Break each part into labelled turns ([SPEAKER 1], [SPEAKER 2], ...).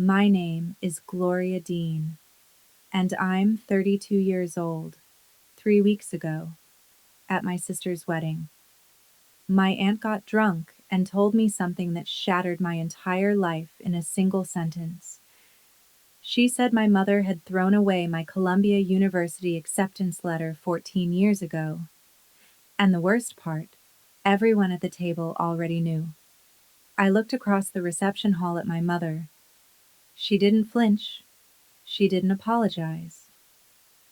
[SPEAKER 1] My name is Gloria Dean, and I'm 32 years old. 3 weeks ago, at my sister's wedding, my aunt got drunk and told me something that shattered my entire life in a single sentence. She said my mother had thrown away my Columbia University acceptance letter 14 years ago. And the worst part, everyone at the table already knew. I looked across the reception hall at my mother. She didn't flinch. She didn't apologize.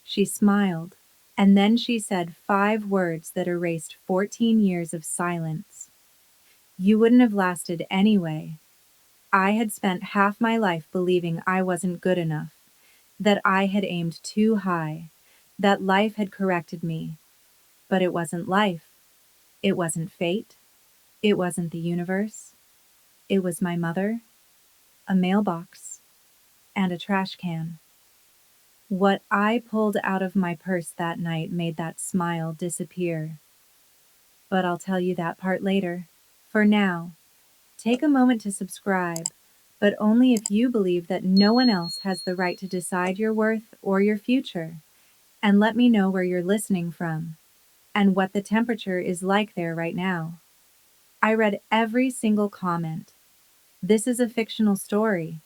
[SPEAKER 1] She smiled, and then she said 5 words that erased 14 years of silence. You wouldn't have lasted anyway. I had spent half my life believing I wasn't good enough, that I had aimed too high, that life had corrected me. But it wasn't life. It wasn't fate. It wasn't the universe. It was my mother, a mailbox, and a trash can. What I pulled out of my purse that night made that smile disappear. But I'll tell you that part later. For now, take a moment to subscribe, but only if you believe that no one else has the right to decide your worth or your future. And let me know where you're listening from and what the temperature is like there right now. I read every single comment. This is a fictional story.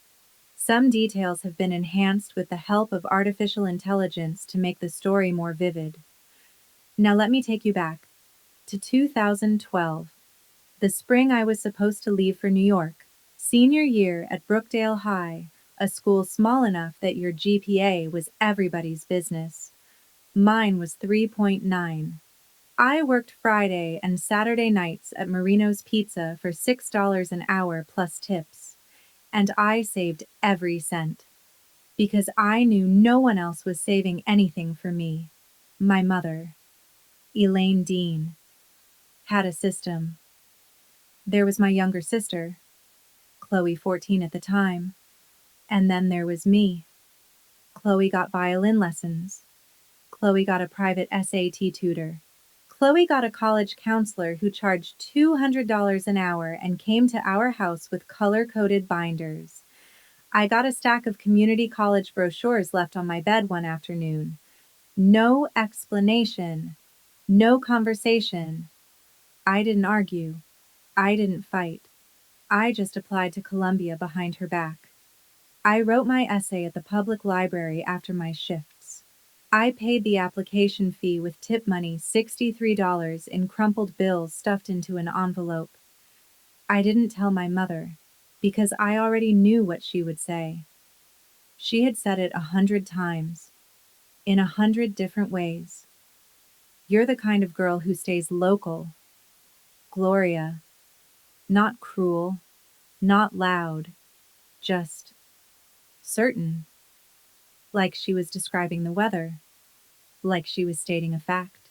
[SPEAKER 1] Some details have been enhanced with the help of artificial intelligence to make the story more vivid. Now let me take you back to 2012, the spring I was supposed to leave for New York, senior year at Brookdale High, a school small enough that your GPA was everybody's business. Mine was 3.9. I worked Friday and Saturday nights at Marino's Pizza for $6 an hour plus tips, and I saved every cent, because I knew no one else was saving anything for me. My mother, Elaine Dean, had a system. There was my younger sister, Chloe, 14 at the time, and then there was me. Chloe got violin lessons. Chloe got a private SAT tutor. Chloe got a college counselor who charged $200 an hour and came to our house with color-coded binders. I got a stack of community college brochures left on my bed one afternoon. No explanation, no conversation. I didn't argue. I didn't fight. I just applied to Columbia behind her back. I wrote my essay at the public library after my shifts. I paid the application fee with tip money, $63 in crumpled bills stuffed into an envelope. I didn't tell my mother, because I already knew what she would say. She had said it 100 times, in 100 different ways. You're the kind of girl who stays local, Gloria. Not cruel, not loud, just certain. Like she was describing the weather, like she was stating a fact.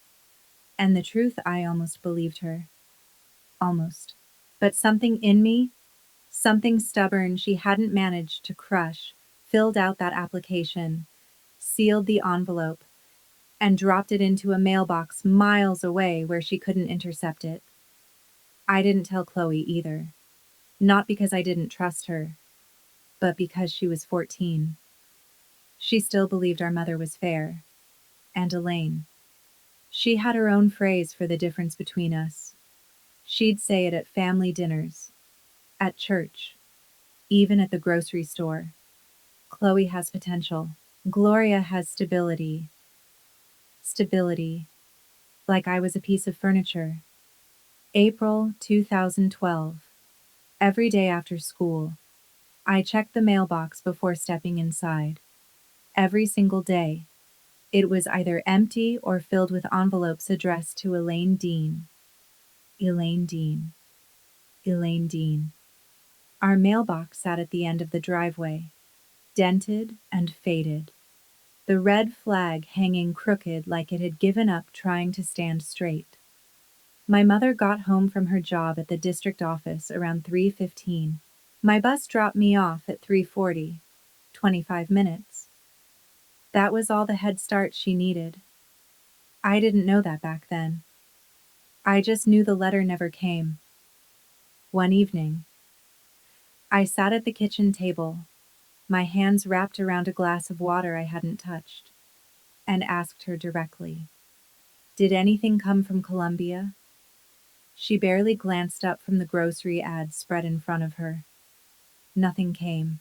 [SPEAKER 1] And the truth, I almost believed her. Almost. But something in me, something stubborn she hadn't managed to crush, filled out that application, sealed the envelope, and dropped it into a mailbox miles away where she couldn't intercept it. I didn't tell Chloe either. Not because I didn't trust her, but because she was 14. She still believed our mother was fair. And Elaine. She had her own phrase for the difference between us. She'd say it at family dinners, at church, even at the grocery store. Chloe has potential. Gloria has stability. Stability. Like I was a piece of furniture. April 2012. Every day after school, I checked the mailbox before stepping inside. Every single day, it was either empty or filled with envelopes addressed to Elaine Dean. Elaine Dean. Elaine Dean. Our mailbox sat at the end of the driveway, dented and faded, the red flag hanging crooked like it had given up trying to stand straight. My mother got home from her job at the district office around 3:15. My bus dropped me off at 3:40, 25 minutes. That was all the head start she needed. I didn't know that back then. I just knew the letter never came. One evening, I sat at the kitchen table, my hands wrapped around a glass of water I hadn't touched, and asked her directly, "Did anything come from Colombia?" She barely glanced up from the grocery ads spread in front of her. Nothing came.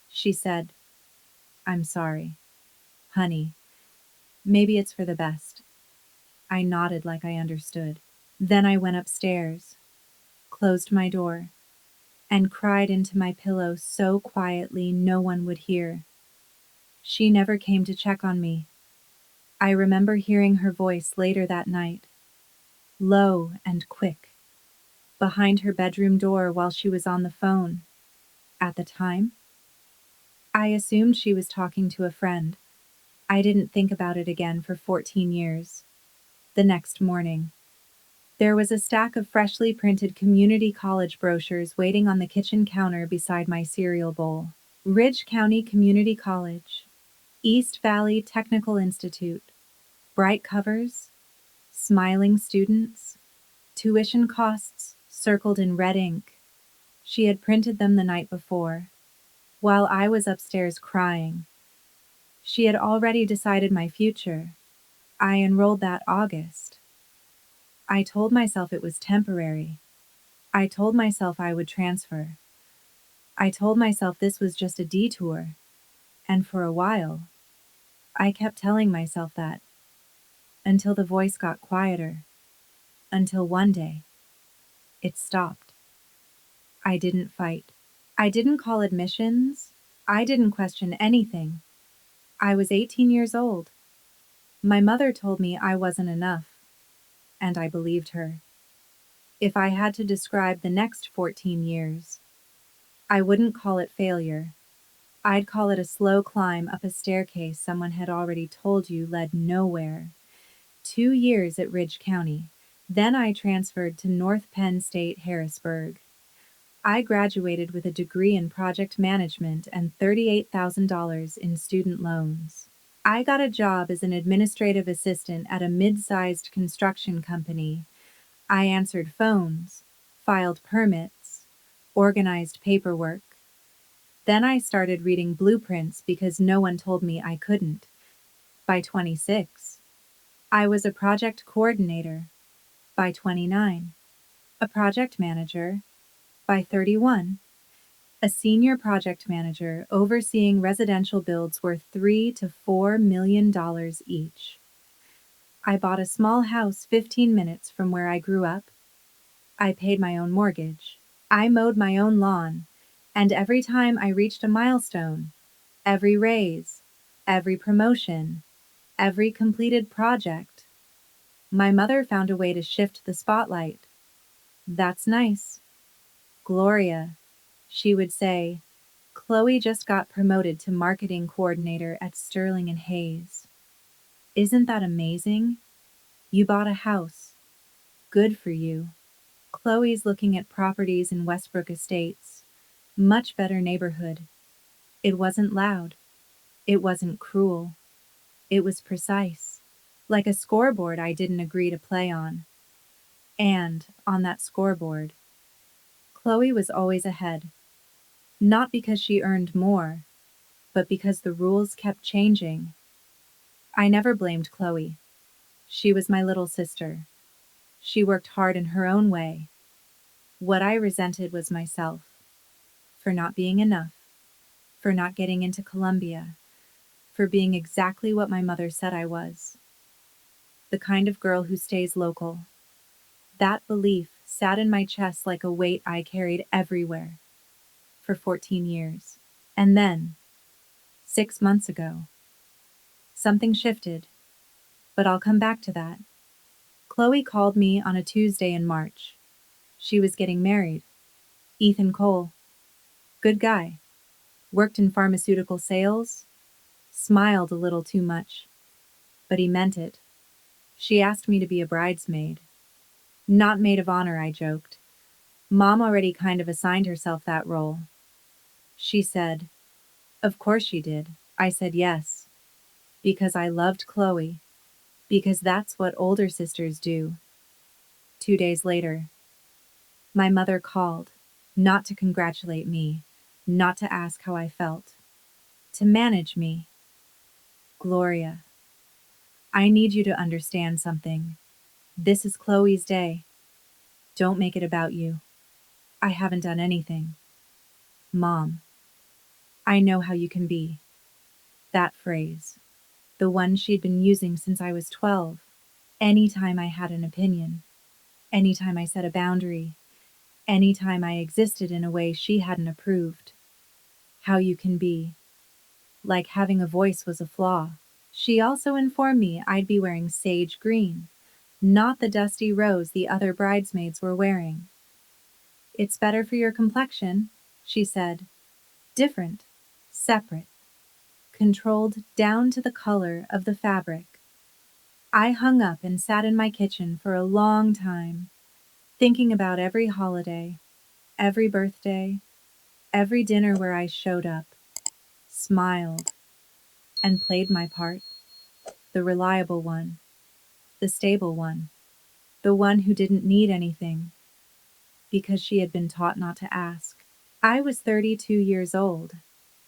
[SPEAKER 1] She said, "I'm sorry. Honey, maybe it's for the best." I nodded like I understood. Then I went upstairs, closed my door, and cried into my pillow so quietly no one would hear. She never came to check on me. I remember hearing her voice later that night, low and quick, behind her bedroom door while she was on the phone. At the time, I assumed she was talking to a friend. I didn't think about it again for 14 years. The next morning, there was a stack of freshly printed community college brochures waiting on the kitchen counter beside my cereal bowl. Ridge County Community College, East Valley Technical Institute, bright covers, smiling students, tuition costs circled in red ink. She had printed them the night before, while I was upstairs crying. She had already decided my future. I enrolled that August. I told myself it was temporary. I told myself I would transfer. I told myself this was just a detour. And for a while, I kept telling myself that, until the voice got quieter, until one day, it stopped. I didn't fight. I didn't call admissions. I didn't question anything. I was 18 years old. My mother told me I wasn't enough, and I believed her. If I had to describe the next 14 years, I wouldn't call it failure. I'd call it a slow climb up a staircase someone had already told you led nowhere. 2 years at Ridge County. Then I transferred to North Penn State, Harrisburg. I graduated with a degree in project management and $38,000 in student loans. I got a job as an administrative assistant at a mid-sized construction company. I answered phones, filed permits, organized paperwork. Then I started reading blueprints because no one told me I couldn't. By 26, I was a project coordinator. By 29, a project manager. By 31, a senior project manager overseeing residential builds worth $3 to $4 million each. I bought a small house 15 minutes from where I grew up. I paid my own mortgage. I mowed my own lawn. And every time I reached a milestone, every raise, every promotion, every completed project, my mother found a way to shift the spotlight. "That's nice. Gloria," she would say, "Chloe just got promoted to marketing coordinator at Sterling and Hayes. Isn't that amazing? You bought a house. Good for you." Chloe's looking at properties in Westbrook Estates. Much better neighborhood. It wasn't loud. It wasn't cruel. It was precise. Like a scoreboard I didn't agree to play on. And, on that scoreboard, Chloe was always ahead. Not because she earned more, but because the rules kept changing. I never blamed Chloe. She was my little sister. She worked hard in her own way. What I resented was myself. For not being enough. For not getting into Columbia. For being exactly what my mother said I was. The kind of girl who stays local. That belief sat in my chest like a weight I carried everywhere. For 14 years. And then, 6 months ago, something shifted. But I'll come back to that. Chloe called me on a Tuesday in March. She was getting married. Ethan Cole. Good guy. Worked in pharmaceutical sales. Smiled a little too much. But he meant it. She asked me to be a bridesmaid. Not maid of honor, I joked. Mom already kind of assigned herself that role. She said, "Of course she did." I said yes. Because I loved Chloe. Because that's what older sisters do. 2 days later, my mother called, not to congratulate me, not to ask how I felt, to manage me. Gloria, I need you to understand something. This is Chloe's day. Don't make it about you. I haven't done anything. Mom, I know how you can be. That phrase, the one she'd been using since I was 12. Anytime I had an opinion, anytime I set a boundary, anytime I existed in a way she hadn't approved. How you can be. Like having a voice was a flaw. She also informed me I'd be wearing sage green, not the dusty rose the other bridesmaids were wearing. It's better for your complexion, she said. Different, separate, controlled down to the color of the fabric. I hung up and sat in my kitchen for a long time, thinking about every holiday, every birthday, every dinner where I showed up, smiled, and played my part. The reliable one, the stable one, the one who didn't need anything, because she had been taught not to ask. I was 32 years old.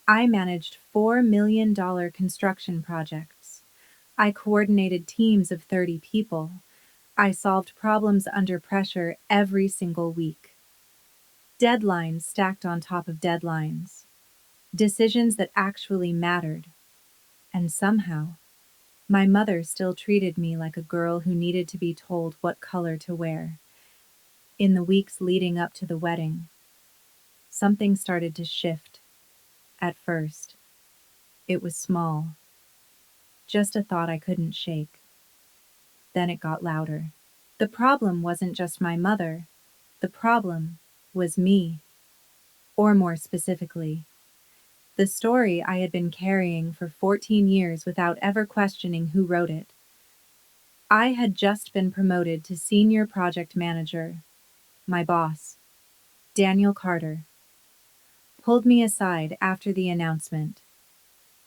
[SPEAKER 1] I managed $4 million construction projects. I coordinated teams of 30 people. I solved problems under pressure every single week. Deadlines stacked on top of deadlines. Decisions that actually mattered. And somehow, my mother still treated me like a girl who needed to be told what color to wear. In the weeks leading up to the wedding, something started to shift. At first, it was small, just a thought I couldn't shake. Then it got louder. The problem wasn't just my mother. The problem was me. Or more specifically, the story I had been carrying for 14 years without ever questioning who wrote it. I had just been promoted to senior project manager. My boss, Daniel Carter, pulled me aside after the announcement.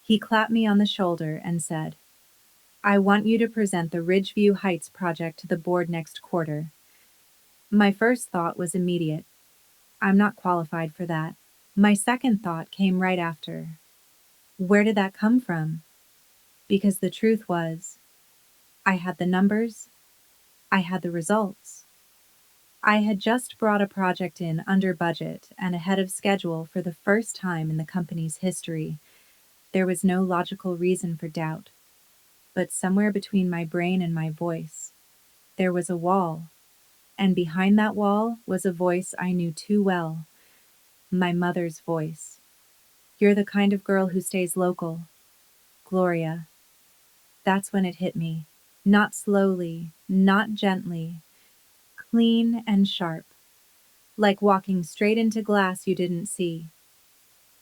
[SPEAKER 1] He clapped me on the shoulder and said, "I want you to present the Ridgeview Heights project to the board next quarter." My first thought was immediate. I'm not qualified for that. My second thought came right after. Where did that come from? Because the truth was, I had the numbers, I had the results. I had just brought a project in under budget and ahead of schedule for the first time in the company's history. There was no logical reason for doubt. But somewhere between my brain and my voice, there was a wall. And behind that wall was a voice I knew too well. My mother's voice. "You're the kind of girl who stays local, Gloria." That's when it hit me. Not slowly, not gently, clean and sharp. Like walking straight into glass you didn't see.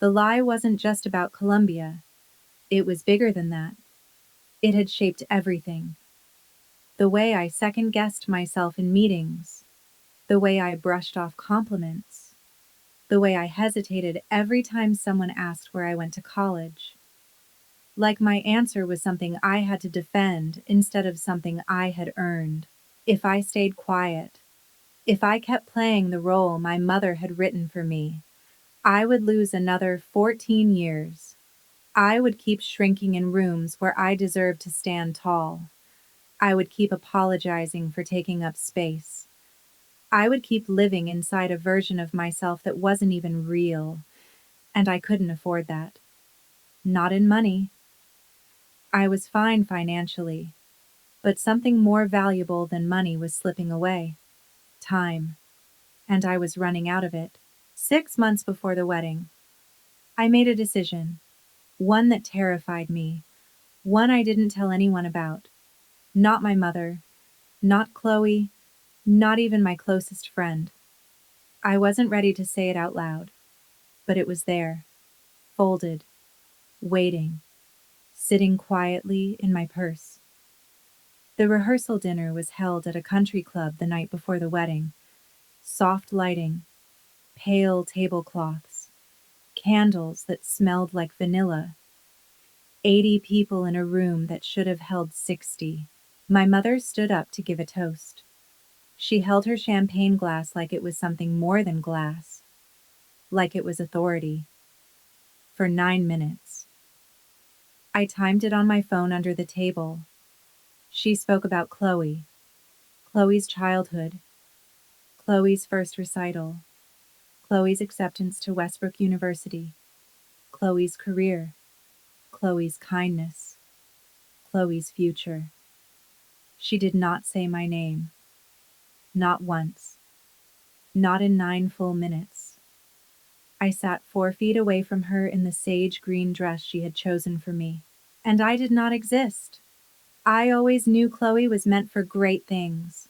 [SPEAKER 1] The lie wasn't just about Columbia. It was bigger than that. It had shaped everything. The way I second-guessed myself in meetings. The way I brushed off compliments. The way I hesitated every time someone asked where I went to college. Like my answer was something I had to defend instead of something I had earned. If I stayed quiet, if I kept playing the role my mother had written for me, I would lose another 14 years. I would keep shrinking in rooms where I deserved to stand tall. I would keep apologizing for taking up space. I would keep living inside a version of myself that wasn't even real, and I couldn't afford that. Not in money. I was fine financially, but something more valuable than money was slipping away. Time. And I was running out of it. 6 months before the wedding, I made a decision. One that terrified me. One I didn't tell anyone about. Not my mother. Not Chloe. Not even my closest friend. I wasn't ready to say it out loud. But it was there. Folded. Waiting. Sitting quietly in my purse. The rehearsal dinner was held at a country club the night before the wedding. Soft lighting. Pale tablecloths. Candles that smelled like vanilla. 80 people in a room that should have held 60. My mother stood up to give a toast. She held her champagne glass like it was something more than glass. Like it was authority. for 9 minutes. I timed it on my phone under the table. She spoke about Chloe, Chloe's childhood, Chloe's first recital, Chloe's acceptance to Westbrook University, Chloe's career, Chloe's kindness, Chloe's future. She did not say my name. Not once. Not in 9 full minutes. I sat 4 feet away from her in the sage green dress she had chosen for me. And I did not exist. I always knew Chloe was meant for great things,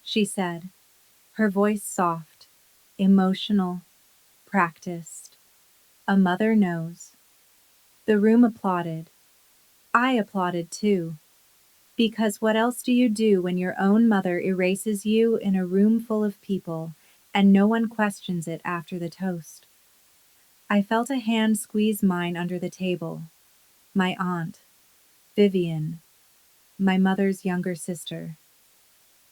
[SPEAKER 1] she said, her voice soft, emotional, practiced. A mother knows. The room applauded. I applauded too. Because what else do you do when your own mother erases you in a room full of people and no one questions it after the toast? I felt a hand squeeze mine under the table. My aunt, Vivian, my mother's younger sister.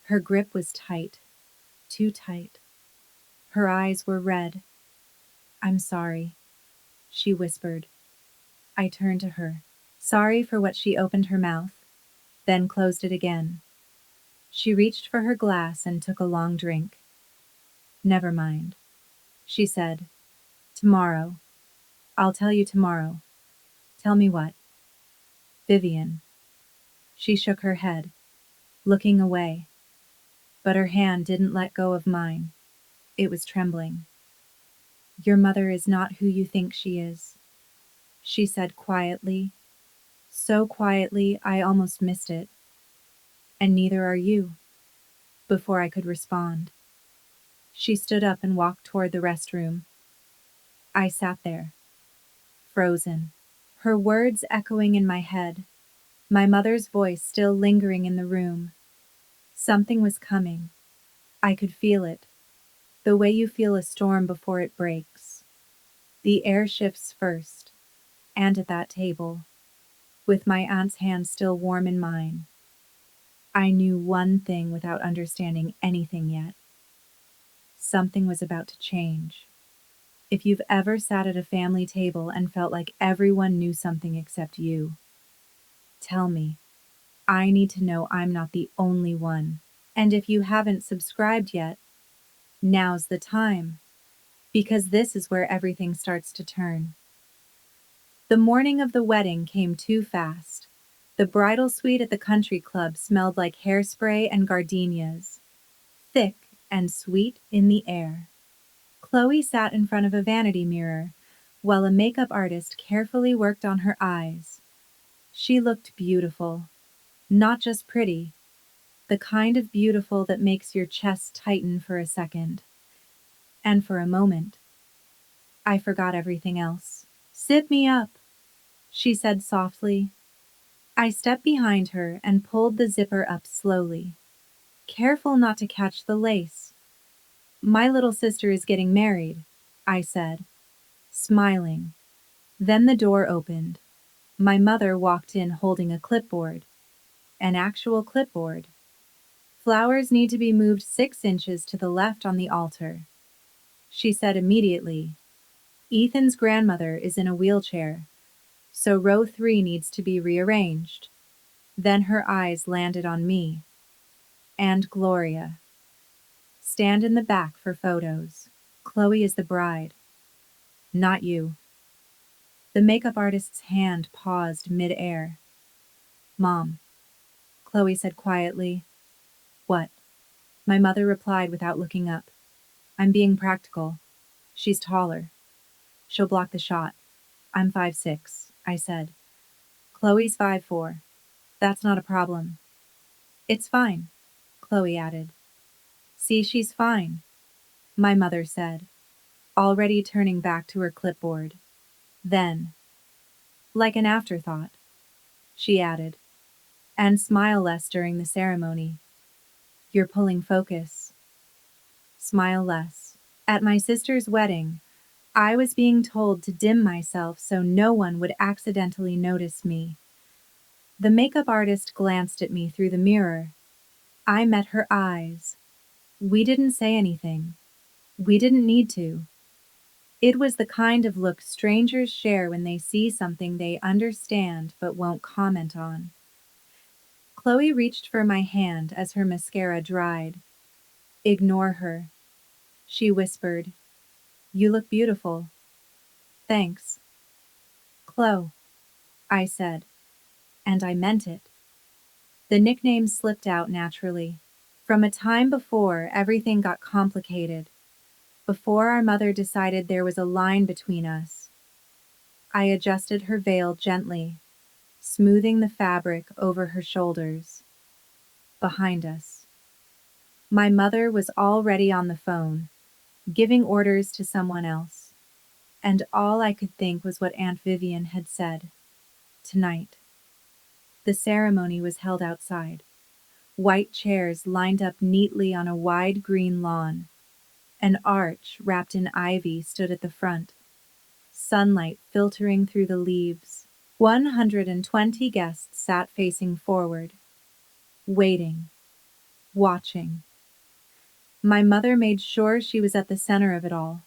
[SPEAKER 1] Her grip was tight, too tight. Her eyes were red. "I'm sorry," she whispered. I turned to her. Sorry for what she opened her mouth, then closed it again. She reached for her glass and took a long drink. "Never mind," she said. "Tomorrow. I'll tell you tomorrow." "Tell me what?" "Vivian." She shook her head, looking away. But her hand didn't let go of mine. It was trembling. "Your mother is not who you think she is," she said quietly. So quietly I almost missed it. "And neither are you." Before I could respond, she stood up and walked toward the restroom. I sat there, frozen, her words echoing in my head, my mother's voice still lingering in the room. Something was coming. I could feel it, the way you feel a storm before it breaks. The air shifts first, and at that table, with my aunt's hand still warm in mine, I knew one thing without understanding anything yet. Something was about to change. If you've ever sat at a family table and felt like everyone knew something except you, tell me. I need to know I'm not the only one. And if you haven't subscribed yet, now's the time, because this is where everything starts to turn. The morning of the wedding came too fast. The bridal suite at the country club smelled like hairspray and gardenias, thick and sweet in the air. Chloe sat in front of a vanity mirror, while a makeup artist carefully worked on her eyes. She looked beautiful, not just pretty, the kind of beautiful that makes your chest tighten for a second. And for a moment, I forgot everything else. "Sit me up," she said softly. I stepped behind her and pulled the zipper up slowly, careful not to catch the lace. "My little sister is getting married," I said, smiling. Then the door opened. My mother walked in holding a clipboard. An actual clipboard. "Flowers need to be moved 6 inches to the left on the altar," she said immediately. "Ethan's grandmother is in a wheelchair, so row 3 needs to be rearranged." Then her eyes landed on me. "And Gloria. Stand in the back for photos. Chloe is the bride, not you." The makeup artist's hand paused mid-air. "Mom," Chloe said quietly. "What?" My mother replied without looking up. "I'm being practical. She's taller. She'll block the shot." "I'm 5'6", I said. "Chloe's 5'4". "That's not a problem." "It's fine," Chloe added. "See, she's fine," my mother said, already turning back to her clipboard. Then, like an afterthought, she added, "And smile less during the ceremony. You're pulling focus. Smile less." At my sister's wedding, I was being told to dim myself so no one would accidentally notice me. The makeup artist glanced at me through the mirror. I met her eyes. We didn't say anything. We didn't need to. It was the kind of look strangers share when they see something they understand but won't comment on. Chloe reached for my hand as her mascara dried. "Ignore her," she whispered. "You look beautiful." "Thanks." "Chloe," I said, and I meant it. The nickname slipped out naturally. From a time before everything got complicated, before our mother decided there was a line between us. I adjusted her veil gently, smoothing the fabric over her shoulders. Behind us. My mother was already on the phone, giving orders to someone else, and all I could think was what Aunt Vivian had said. Tonight. The ceremony was held outside. White chairs lined up neatly on a wide green lawn. An arch wrapped in ivy stood at the front, sunlight filtering through the leaves. 120 guests sat facing forward, waiting, watching. My mother made sure she was at the center of it all.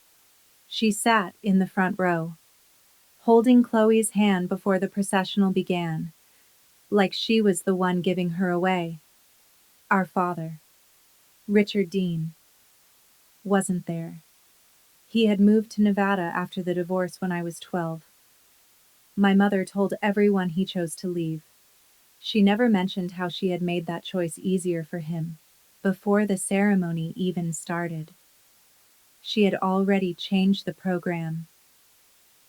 [SPEAKER 1] She sat in the front row, holding Chloe's hand before the processional began, like she was the one giving her away. Our father, Richard Dean, wasn't there. He had moved to Nevada after the divorce when I was 12. My mother told everyone he chose to leave. She never mentioned how she had made that choice easier for him, before the ceremony even started. She had already changed the program.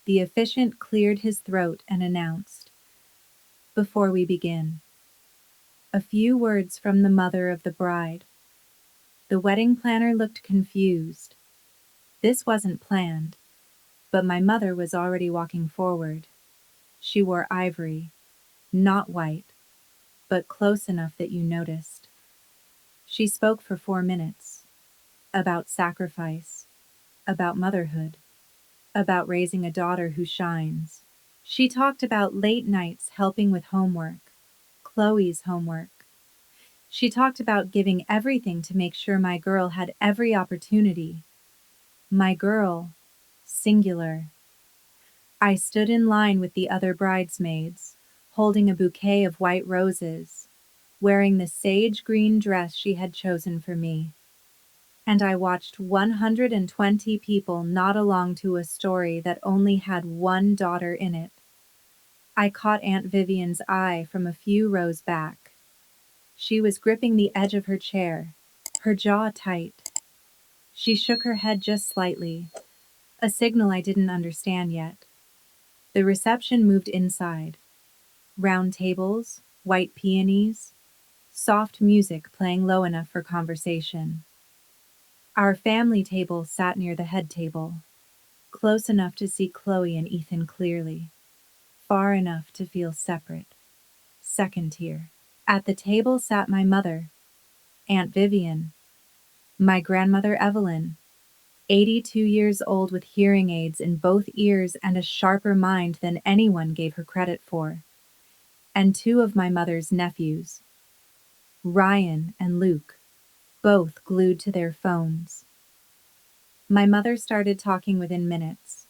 [SPEAKER 1] The officiant cleared his throat and announced, "Before we begin, a few words from the mother of the bride." The wedding planner looked confused. This wasn't planned, but my mother was already walking forward. She wore ivory, not white, but close enough that you noticed. She spoke for 4 minutes, about sacrifice, about motherhood, about raising a daughter who shines. She talked about late nights helping with homework, Chloe's homework. She talked about giving everything to make sure my girl had every opportunity. My girl, singular. I stood in line with the other bridesmaids, holding a bouquet of white roses, wearing the sage green dress she had chosen for me. And I watched 120 people nod along to a story that only had one daughter in it. I caught Aunt Vivian's eye from a few rows back. She was gripping the edge of her chair, her jaw tight. She shook her head just slightly, a signal I didn't understand yet. The reception moved inside. Round tables, white peonies, soft music playing low enough for conversation. Our family table sat near the head table, close enough to see Chloe and Ethan clearly, far enough to feel separate, second tier. At the table sat my mother, Aunt Vivian, my grandmother Evelyn, 82 years old with hearing aids in both ears and a sharper mind than anyone gave her credit for, and two of my mother's nephews, Ryan and Luke, both glued to their phones. My mother started talking within minutes.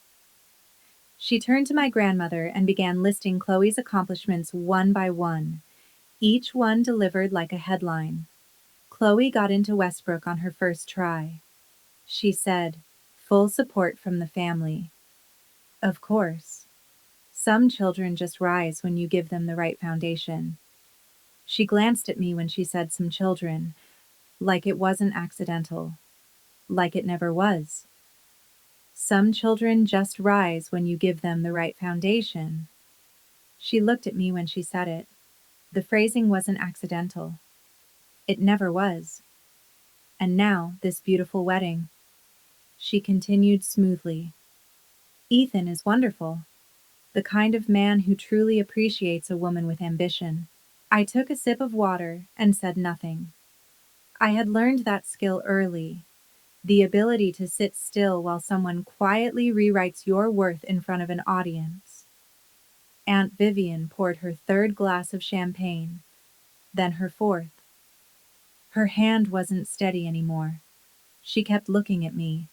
[SPEAKER 1] She turned to my grandmother and began listing Chloe's accomplishments one by one, each one delivered like a headline. Chloe got into Westbrook on her first try. She said, "Full support from the family." Of course. Some children just rise when you give them the right foundation. She glanced at me when she said "some children," like it wasn't accidental, like it never was. Some children just rise when you give them the right foundation. She looked at me when she said it. The phrasing wasn't accidental. It never was. And now, this beautiful wedding. She continued smoothly. Ethan is wonderful. The kind of man who truly appreciates a woman with ambition. I took a sip of water and said nothing. I had learned that skill early, the ability to sit still while someone quietly rewrites your worth in front of an audience. Aunt Vivian poured her third glass of champagne, then her fourth. Her hand wasn't steady anymore. She kept looking at me,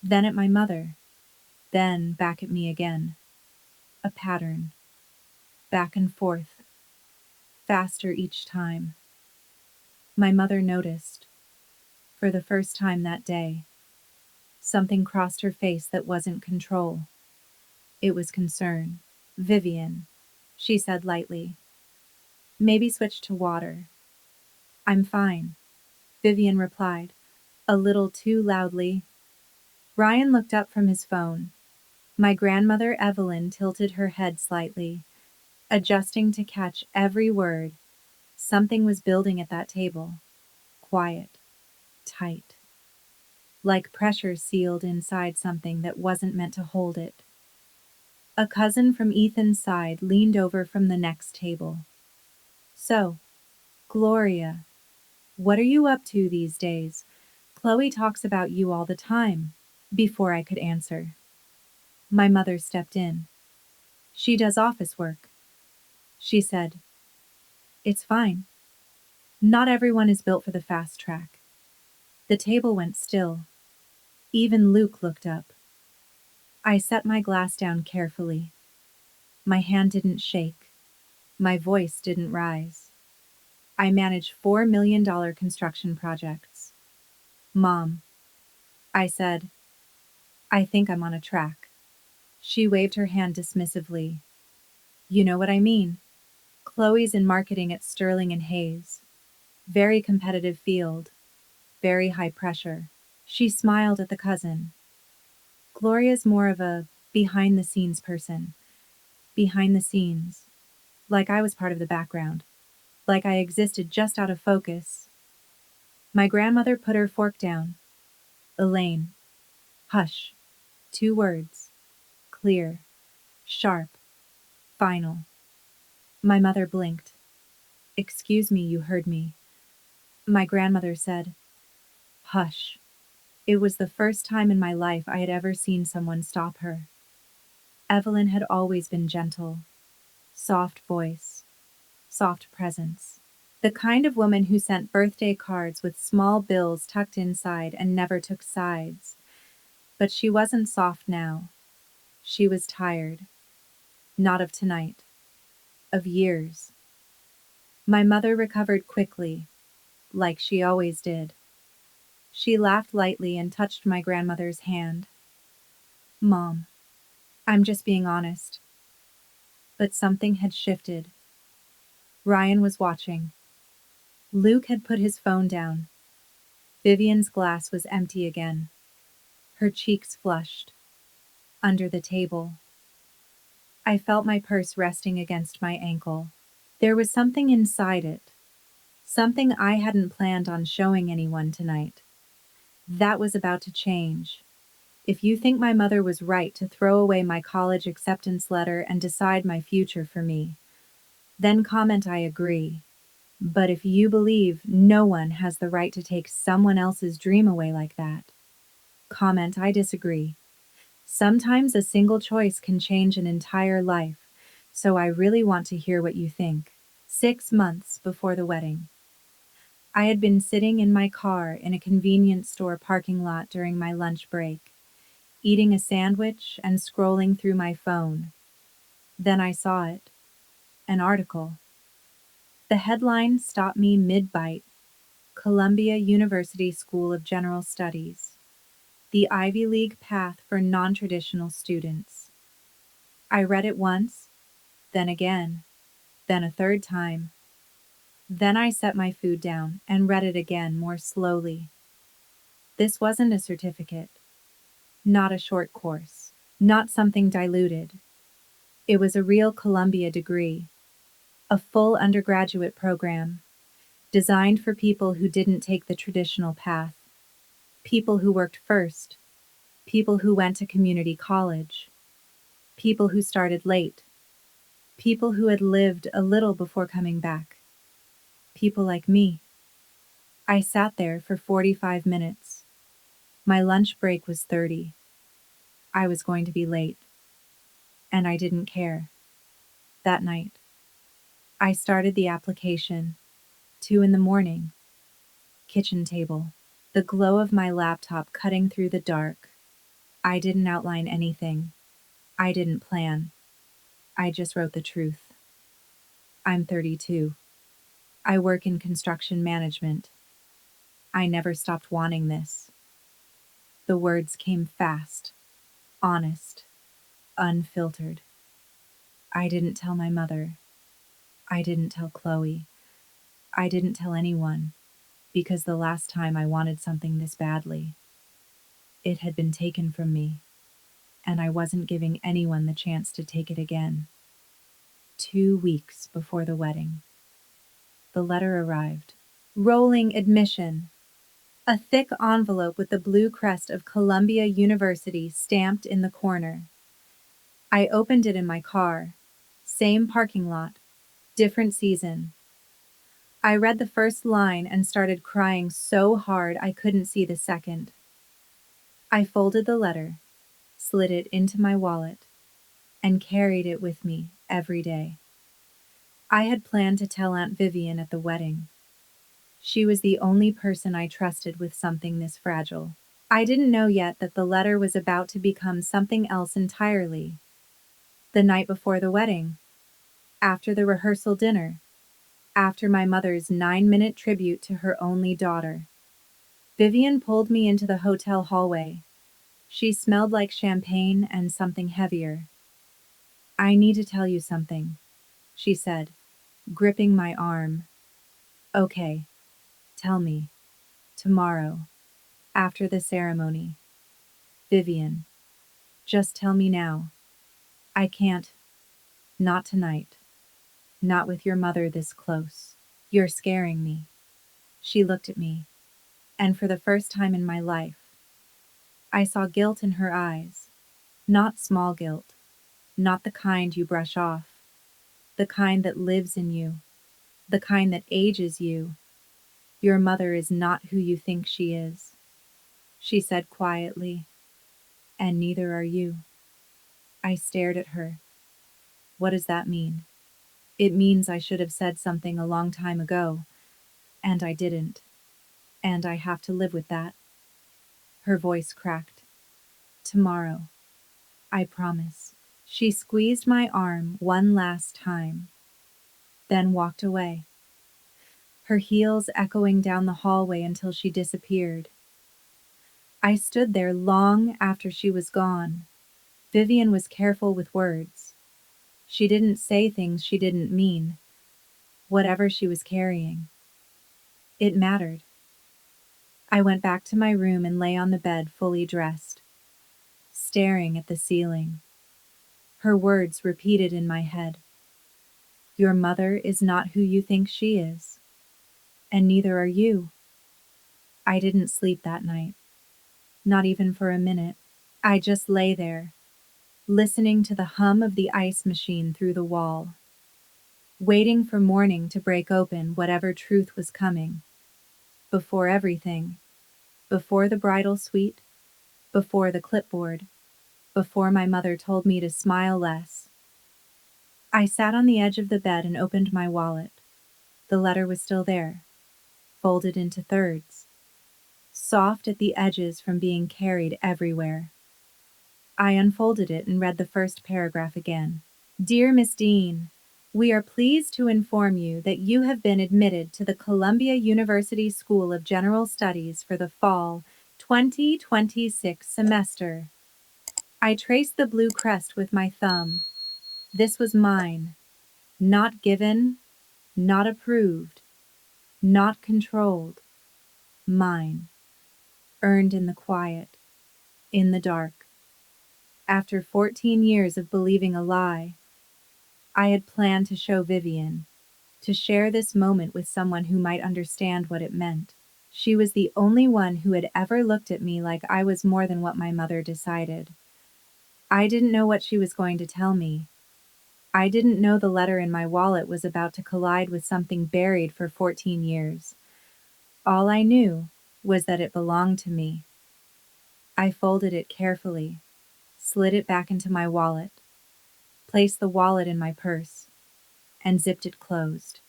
[SPEAKER 1] then at my mother. Then back at me again. A pattern. Back and forth. Faster each time. My mother noticed. For the first time that day. Something crossed her face that wasn't control. It was concern. Vivian, she said lightly. Maybe switch to water. I'm fine, Vivian replied, a little too loudly. Ryan looked up from his phone. My grandmother Evelyn tilted her head slightly, adjusting to catch every word. Something was building at that table. Quiet. Tight. Like pressure sealed inside something that wasn't meant to hold it. A cousin from Ethan's side leaned over from the next table. So, Gloria, what are you up to these days? Chloe talks about you all the time. Before I could answer, my mother stepped in. She does office work. She said, it's fine. Not everyone is built for the fast track. The table went still. Even Luke looked up. I set my glass down carefully. My hand didn't shake. My voice didn't rise. I manage $4 million construction projects. Mom, I said, I think I'm on a track. She waved her hand dismissively. You know what I mean. Chloe's in marketing at Sterling and Hayes. Very competitive field. Very high pressure. She smiled at the cousin. Gloria's more of a behind-the-scenes person. Behind the scenes. Like I was part of the background. Like I existed just out of focus. My grandmother put her fork down. Elaine. Hush. 2 words. Clear. Sharp. Final. My mother blinked. Excuse me, you heard me. My grandmother said, hush. It was the first time in my life I had ever seen someone stop her. Evelyn had always been gentle. Soft voice. Soft presence. The kind of woman who sent birthday cards with small bills tucked inside and never took sides. But she wasn't soft now. She was tired. Not of tonight. Of years. My mother recovered quickly, like she always did. She laughed lightly and touched my grandmother's hand. Mom, I'm just being honest. But something had shifted. Ryan was watching. Luke had put his phone down. Vivian's glass was empty again. Her cheeks flushed. Under the table. I felt my purse resting against my ankle. There was something inside it. Something I hadn't planned on showing anyone tonight. That was about to change. If you think my mother was right to throw away my college acceptance letter and decide my future for me, then comment I agree. But if you believe no one has the right to take someone else's dream away like that, comment I disagree. Sometimes a single choice can change an entire life, so I really want to hear what you think. 6 months before the wedding. I had been sitting in my car in a convenience store parking lot during my lunch break, eating a sandwich and scrolling through my phone. Then I saw it. An article. The headline stopped me mid-bite. Columbia University School of General Studies. The Ivy League path for non-traditional students. I read it once, then again, then a third time. Then I set my food down and read it again more slowly. This wasn't a certificate. Not a short course. Not something diluted. It was a real Columbia degree. A full undergraduate program. Designed for people who didn't take the traditional path. People who worked first. People who went to community college. People who started late. People who had lived a little before coming back. People like me. I sat there for 45 minutes. My lunch break was 30. I was going to be late. And I didn't care. That night, I started the application. 2 in the morning. Kitchen table. The glow of my laptop cutting through the dark. I didn't outline anything. I didn't plan. I just wrote the truth. I'm 32. I work in construction management. I never stopped wanting this. The words came fast, honest, unfiltered. I didn't tell my mother. I didn't tell Chloe. I didn't tell anyone, because the last time I wanted something this badly, it had been taken from me, and I wasn't giving anyone the chance to take it again. 2 weeks before the wedding, the letter arrived. Rolling admission. A thick envelope with the blue crest of Columbia University stamped in the corner. I opened it in my car. Same parking lot, different season. I read the first line and started crying so hard I couldn't see the second. I folded the letter, slid it into my wallet, and carried it with me every day. I had planned to tell Aunt Vivian at the wedding. She was the only person I trusted with something this fragile. I didn't know yet that the letter was about to become something else entirely. The night before the wedding, after the rehearsal dinner, after my mother's 9-minute tribute to her only daughter, Vivian pulled me into the hotel hallway. She smelled like champagne and something heavier. I need to tell you something, she said, gripping my arm. Okay, tell me. Tomorrow, after the ceremony. Vivian, just tell me now. I can't. Not tonight. Not with your mother this close. You're scaring me. She looked at me, and for the first time in my life, I saw guilt in her eyes. Not small guilt. Not the kind you brush off. The kind that lives in you. The kind that ages you. Your mother is not who you think she is, she said quietly, and neither are you. I stared at her. What does that mean? It means I should have said something a long time ago, and I didn't. And I have to live with that. Her voice cracked. Tomorrow. I promise. She squeezed my arm one last time, then walked away, her heels echoing down the hallway until she disappeared. I stood there long after she was gone. Vivian was careful with words. She didn't say things she didn't mean, whatever she was carrying. It mattered. I went back to my room and lay on the bed fully dressed, staring at the ceiling. Her words repeated in my head. Your mother is not who you think she is, and neither are you. I didn't sleep that night, not even for a minute. I just lay there, listening to the hum of the ice machine through the wall, waiting for morning to break open whatever truth was coming. Before everything, before the bridal suite, before the clipboard, before my mother told me to smile less. I sat on the edge of the bed and opened my wallet. The letter was still there, folded into thirds, soft at the edges from being carried everywhere. I unfolded it and read the first paragraph again. Dear Miss Dean, we are pleased to inform you that you have been admitted to the Columbia University School of General Studies for the fall 2026 semester. I traced the blue crest with my thumb. This was mine. Not given, not approved, not controlled. Mine. Earned in the quiet, in the dark. After 14 years of believing a lie, I had planned to show Vivian, to share this moment with someone who might understand what it meant. She was the only one who had ever looked at me like I was more than what my mother decided. I didn't know what she was going to tell me. I didn't know the letter in my wallet was about to collide with something buried for 14 years. All I knew was that it belonged to me. I folded it carefully, slid it back into my wallet, placed the wallet in my purse, and zipped it closed.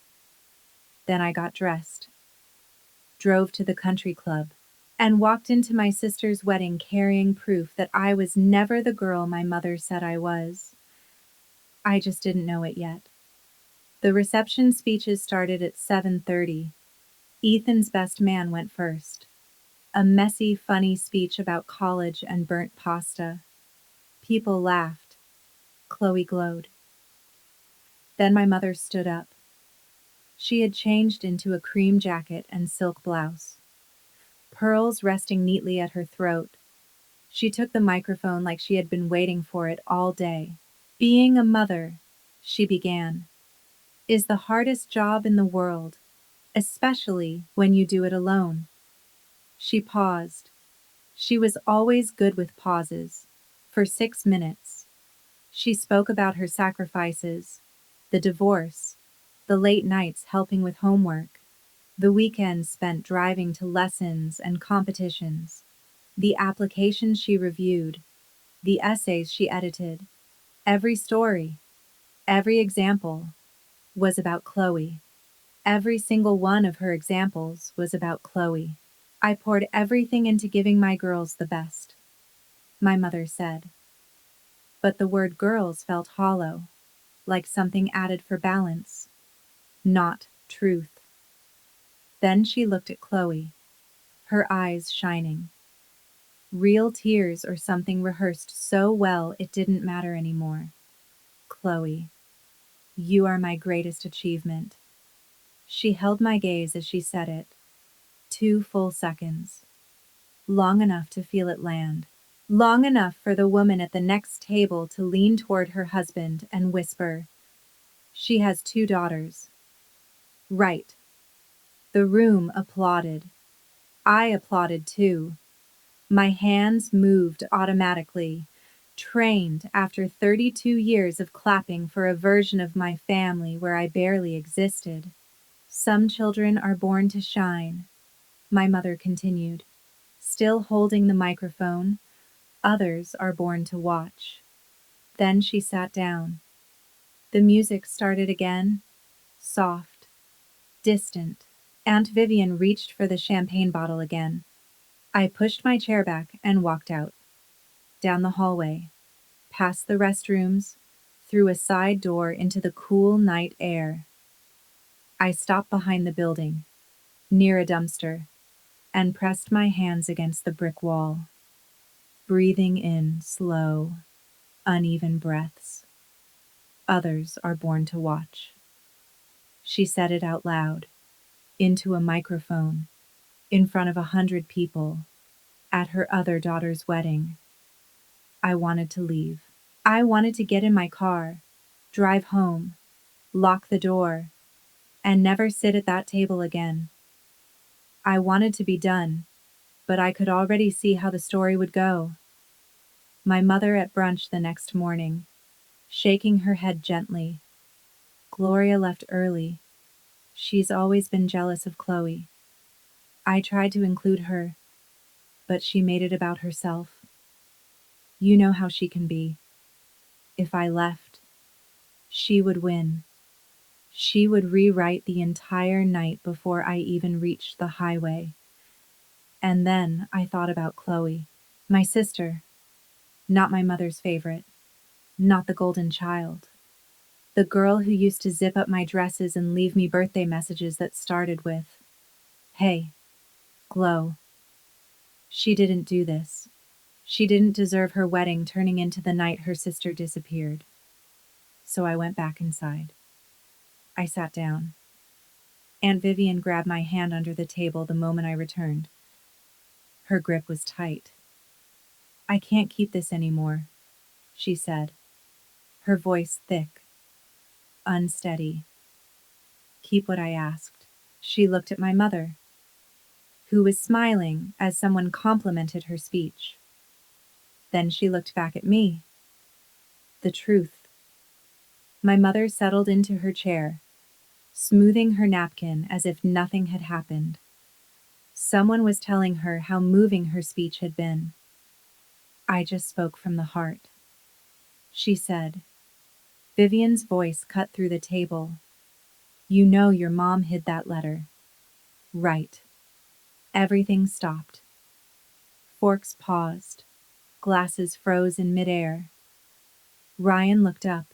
[SPEAKER 1] Then I got dressed, drove to the country club, and walked into my sister's wedding carrying proof that I was never the girl my mother said I was. I just didn't know it yet. The reception speeches started at 7:30. Ethan's best man went first. A messy, funny speech about college and burnt pasta. People laughed. Chloe glowed. Then my mother stood up. She had changed into a cream jacket and silk blouse, pearls resting neatly at her throat. She took the microphone like she had been waiting for it all day. Being a mother, she began, is the hardest job in the world, especially when you do it alone. She paused. She was always good with pauses. For 6 minutes, she spoke about her sacrifices, the divorce, the late nights helping with homework, the weekends spent driving to lessons and competitions, the applications she reviewed, the essays she edited. Every story, every example was about Chloe. Every single one of her examples was about Chloe. I poured everything into giving my girls the best, my mother said. But the word girls felt hollow, like something added for balance, not truth. Then she looked at Chloe, her eyes shining. Real tears or something rehearsed so well it didn't matter anymore. Chloe, you are my greatest achievement. She held my gaze as she said it. 2 full seconds. Long enough to feel it land. Long enough for the woman at the next table to lean toward her husband and whisper, "She has 2 daughters." Right. The room applauded. I applauded too. My hands moved automatically, trained after 32 years of clapping for a version of my family where I barely existed. Some children are born to shine, my mother continued, still holding the microphone. Others are born to watch. Then she sat down. The music started again, soft, distant. Aunt Vivian reached for the champagne bottle again. I pushed my chair back and walked out. Down the hallway, past the restrooms, through a side door into the cool night air. I stopped behind the building, near a dumpster, and pressed my hands against the brick wall, breathing in slow, uneven breaths. Others are born to watch. She said it out loud, into a microphone, in front of 100 people, at her other daughter's wedding. I wanted to leave. I wanted to get in my car, drive home, lock the door, and never sit at that table again. I wanted to be done, but I could already see how the story would go. My mother at brunch the next morning, shaking her head gently. Gloria left early. She's always been jealous of Chloe. I tried to include her, but she made it about herself. You know how she can be. If I left, she would win. She would rewrite the entire night before I even reached the highway. And then I thought about Chloe, my sister, not my mother's favorite, not the golden child. The girl who used to zip up my dresses and leave me birthday messages that started with, "Hey, Glow." She didn't do this. She didn't deserve her wedding turning into the night her sister disappeared. So I went back inside. I sat down. Aunt Vivian grabbed my hand under the table the moment I returned. Her grip was tight. "I can't keep this anymore," she said, her voice thick, unsteady. "Keep what I asked." She looked at my mother, who was smiling as someone complimented her speech. Then she looked back at me. The truth. My mother settled into her chair, smoothing her napkin as if nothing had happened. Someone was telling her how moving her speech had been. I just spoke from the heart. She said. Vivian's voice cut through the table. "You know your mom hid that letter." Right. Everything stopped. Forks paused. Glasses froze in midair. Ryan looked up.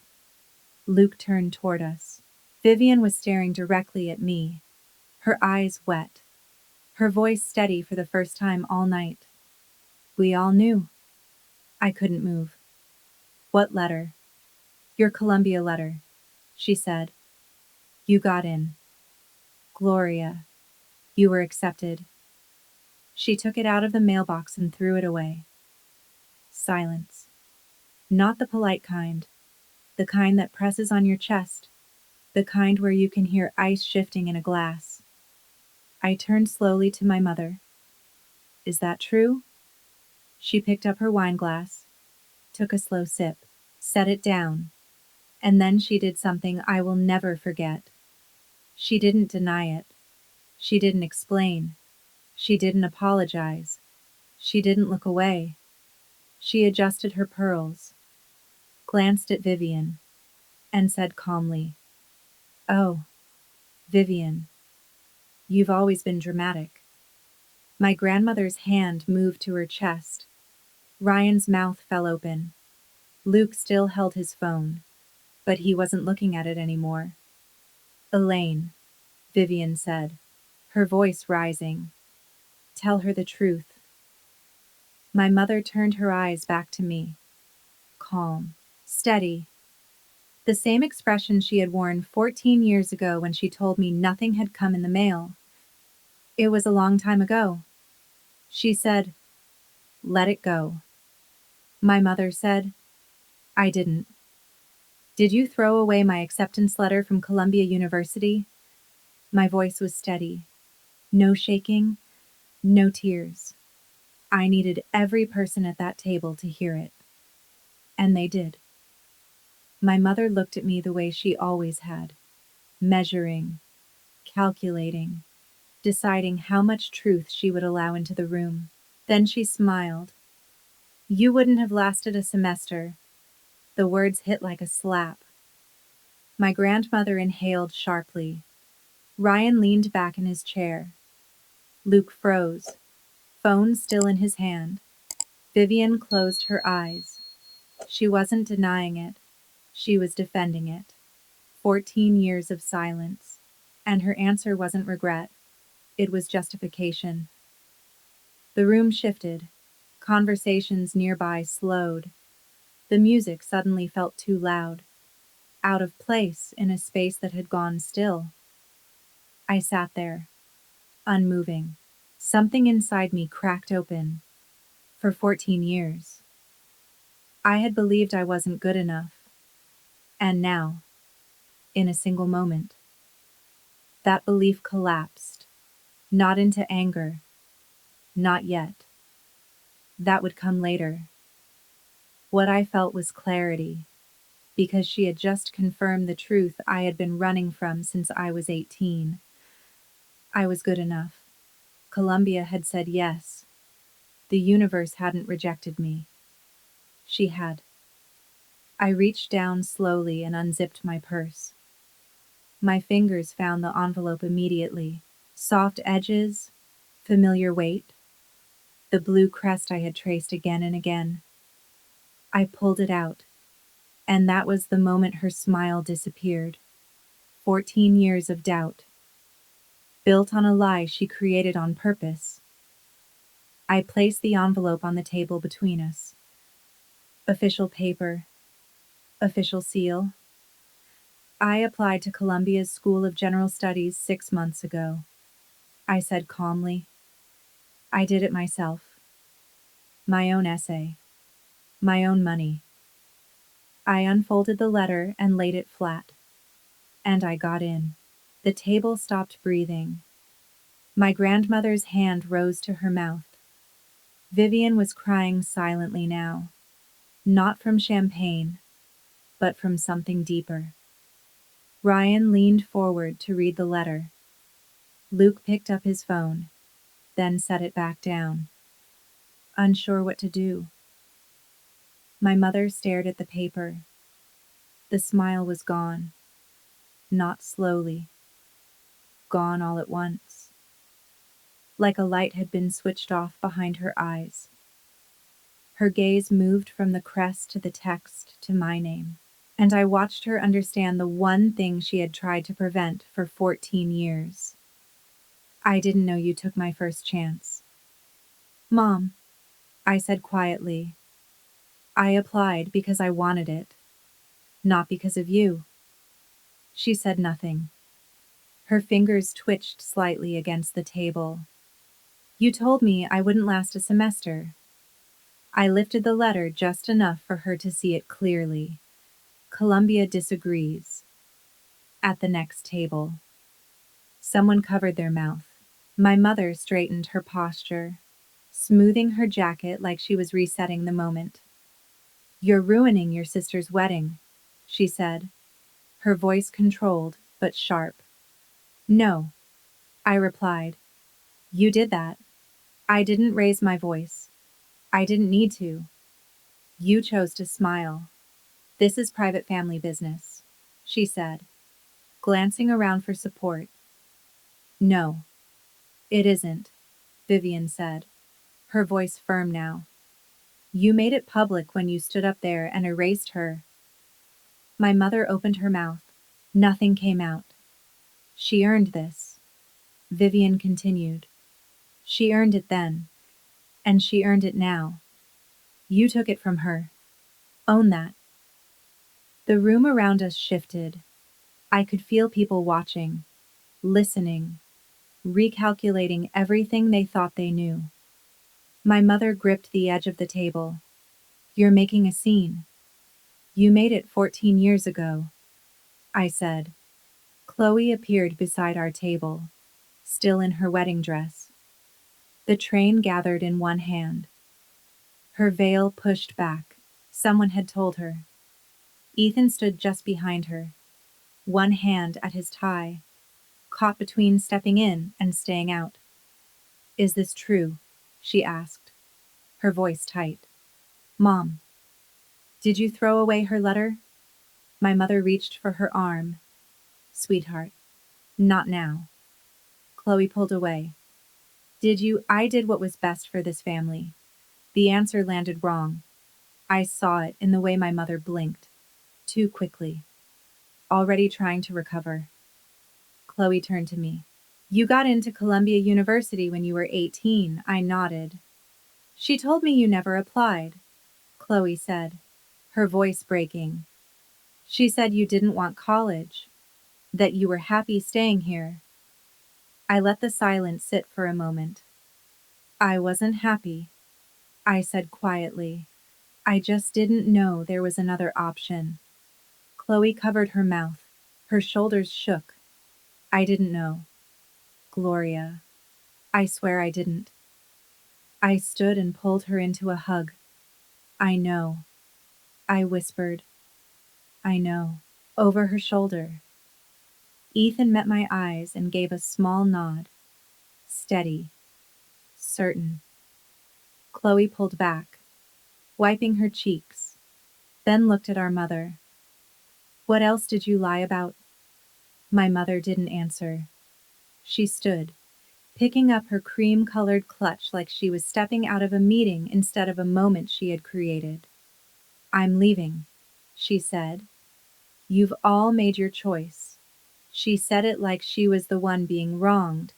[SPEAKER 1] Luke turned toward us. Vivian was staring directly at me, her eyes wet, her voice steady for the first time all night. We all knew. I couldn't move. What letter? Your Columbia letter, she said. You got in. Gloria, you were accepted. She took it out of the mailbox and threw it away. Silence. Not the polite kind, the kind that presses on your chest, the kind where you can hear ice shifting in a glass. I turned slowly to my mother. Is that true? She picked up her wine glass, took a slow sip, set it down, and then she did something I will never forget. She didn't deny it. She didn't explain. She didn't apologize. She didn't look away. She adjusted her pearls, glanced at Vivian, and said calmly, "Oh, Vivian, you've always been dramatic." My grandmother's hand moved to her chest. Ryan's mouth fell open. Luke still held his phone, but he wasn't looking at it anymore. "Elaine," Vivian said, her voice rising. "Tell her the truth." My mother turned her eyes back to me. Calm, steady. The same expression she had worn 14 years ago when she told me nothing had come in the mail. It was a long time ago. She said, "Let it go." My mother said, "I didn't." "Did you throw away my acceptance letter from Columbia University?" My voice was steady. No shaking, no tears. I needed every person at that table to hear it. And they did. My mother looked at me the way she always had, measuring, calculating, deciding how much truth she would allow into the room. Then she smiled. "You wouldn't have lasted a semester." The words hit like a slap. My grandmother inhaled sharply. Ryan leaned back in his chair. Luke froze, phone still in his hand. Vivian closed her eyes. She wasn't denying it. She was defending it. 14 years of silence. And her answer wasn't regret. It was justification. The room shifted. Conversations nearby slowed. The music suddenly felt too loud, out of place in a space that had gone still. I sat there, unmoving. Something inside me cracked open. For 14 years, I had believed I wasn't good enough. And now, in a single moment, that belief collapsed. Not into anger. Not yet. That would come later. What I felt was clarity, because she had just confirmed the truth I had been running from since I was 18. I was good enough. Columbia had said yes. The universe hadn't rejected me. She had. I reached down slowly and unzipped my purse. My fingers found the envelope immediately. Soft edges, familiar weight, the blue crest I had traced again and again. I pulled it out, and that was the moment her smile disappeared. 14 years of doubt, built on a lie she created on purpose. I placed the envelope on the table between us. Official paper, official seal. I applied to Columbia's School of General Studies 6 months ago. I said calmly. I did it myself. My own essay. My own money. I unfolded the letter and laid it flat. And I got in. The table stopped breathing. My grandmother's hand rose to her mouth. Vivian was crying silently now. Not from champagne, but from something deeper. Ryan leaned forward to read the letter. Luke picked up his phone, then set it back down. Unsure what to do. My mother stared at the paper. The smile was gone. Not slowly. Gone all at once. Like a light had been switched off behind her eyes. Her gaze moved from the crest to the text to my name, and I watched her understand the one thing she had tried to prevent for 14 years. I didn't know you took my first chance. Mom, I said quietly. I applied because I wanted it, not because of you. She said nothing. Her fingers twitched slightly against the table. You told me I wouldn't last a semester. I lifted the letter just enough for her to see it clearly. Columbia disagrees. At the next table. Someone covered their mouth. My mother straightened her posture, smoothing her jacket like she was resetting the moment. You're ruining your sister's wedding, she said, her voice controlled but sharp. No, I replied. You did that. I didn't raise my voice. I didn't need to. You chose to smile. This is private family business, she said, glancing around for support. No, it isn't, Vivian said, her voice firm now. You made it public when you stood up there and erased her. My mother opened her mouth. Nothing came out. She earned this, Vivian continued. She earned it then, and she earned it now. You took it from her. Own that. The room around us shifted. I could feel people watching, listening, recalculating everything they thought they knew. My mother gripped the edge of the table. You're making a scene. You made it 14 years ago, I said. Chloe appeared beside our table, still in her wedding dress. The train gathered in one hand. Her veil pushed back. Someone had told her. Ethan stood just behind her, one hand at his tie, caught between stepping in and staying out. Is this true? She asked, her voice tight. Mom, did you throw away her letter? My mother reached for her arm. Sweetheart, not now. Chloe pulled away. Did you? I did what was best for this family. The answer landed wrong. I saw it in the way my mother blinked. Too quickly. Already trying to recover. Chloe turned to me. You got into Columbia University when you were 18, I nodded. She told me you never applied, Chloe said, her voice breaking. She said you didn't want college, that you were happy staying here. I let the silence sit for a moment. I wasn't happy, I said quietly. I just didn't know there was another option. Chloe covered her mouth. Her shoulders shook. I didn't know. Gloria. I swear I didn't. I stood and pulled her into a hug. I know. I whispered. I know. Over her shoulder. Ethan met my eyes and gave a small nod. Steady. Certain. Chloe pulled back, wiping her cheeks, then looked at our mother. What else did you lie about? My mother didn't answer. She stood, picking up her cream-colored clutch like she was stepping out of a meeting instead of a moment she had created. I'm leaving, she said. You've all made your choice. She said it like she was the one being wronged,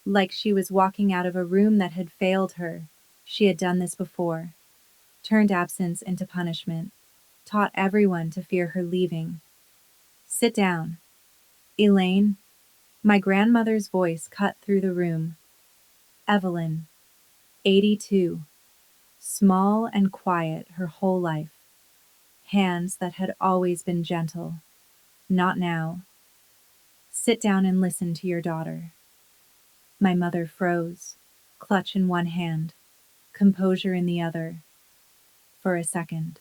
[SPEAKER 1] like she was walking out of a room that had failed her. She had done this before, turned absence into punishment, taught everyone to fear her leaving. Sit down. Elaine, my grandmother's voice cut through the room. Evelyn, 82, small and quiet her whole life. Hands that had always been gentle. Not now. Sit down and listen to your daughter. My mother froze, clutch in one hand, composure in the other. For a second.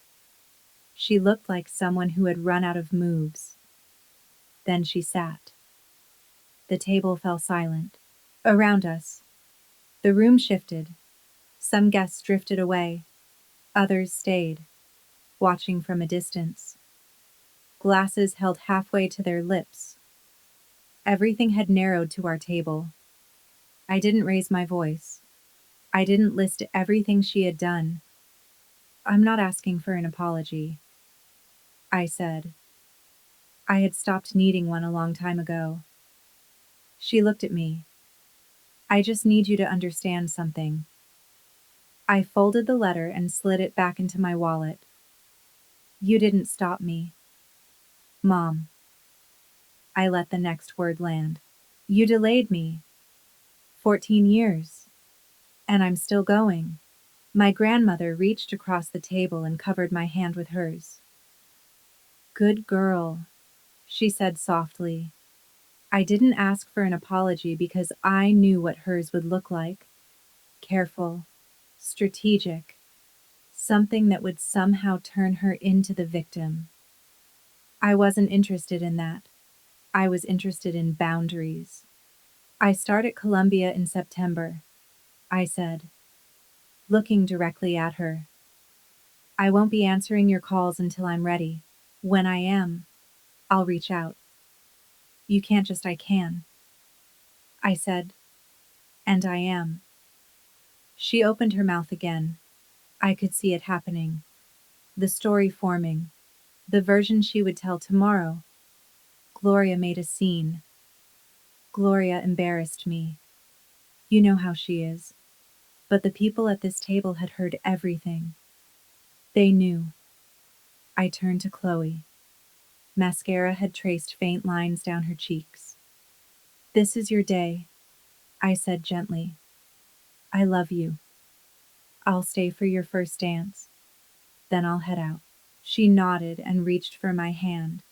[SPEAKER 1] She looked like someone who had run out of moves. Then she sat. The table fell silent. Around us, the room shifted. Some guests drifted away. Others stayed, watching from a distance. Glasses held halfway to their lips. Everything had narrowed to our table. I didn't raise my voice. I didn't list everything she had done. I'm not asking for an apology, I said. I had stopped needing one a long time ago. She looked at me. I just need you to understand something. I folded the letter and slid it back into my wallet. You didn't stop me. Mom. I let the next word land. You delayed me. 14 years. And I'm still going. My grandmother reached across the table and covered my hand with hers. Good girl, she said softly. I didn't ask for an apology because I knew what hers would look like. Careful, strategic, something that would somehow turn her into the victim. I wasn't interested in that. I was interested in boundaries. I start at Columbia in September, I said, looking directly at her. I won't be answering your calls until I'm ready. When I am, I'll reach out. You can't just I can. I said, and I am. She opened her mouth again. I could see it happening. The story forming. The version she would tell tomorrow. Gloria made a scene. Gloria embarrassed me. You know how she is. But the people at this table had heard everything. They knew. I turned to Chloe. Mascara had traced faint lines down her cheeks. This is your day, I said gently. I love you. I'll stay for your first dance. Then I'll head out. She nodded and reached for my hand,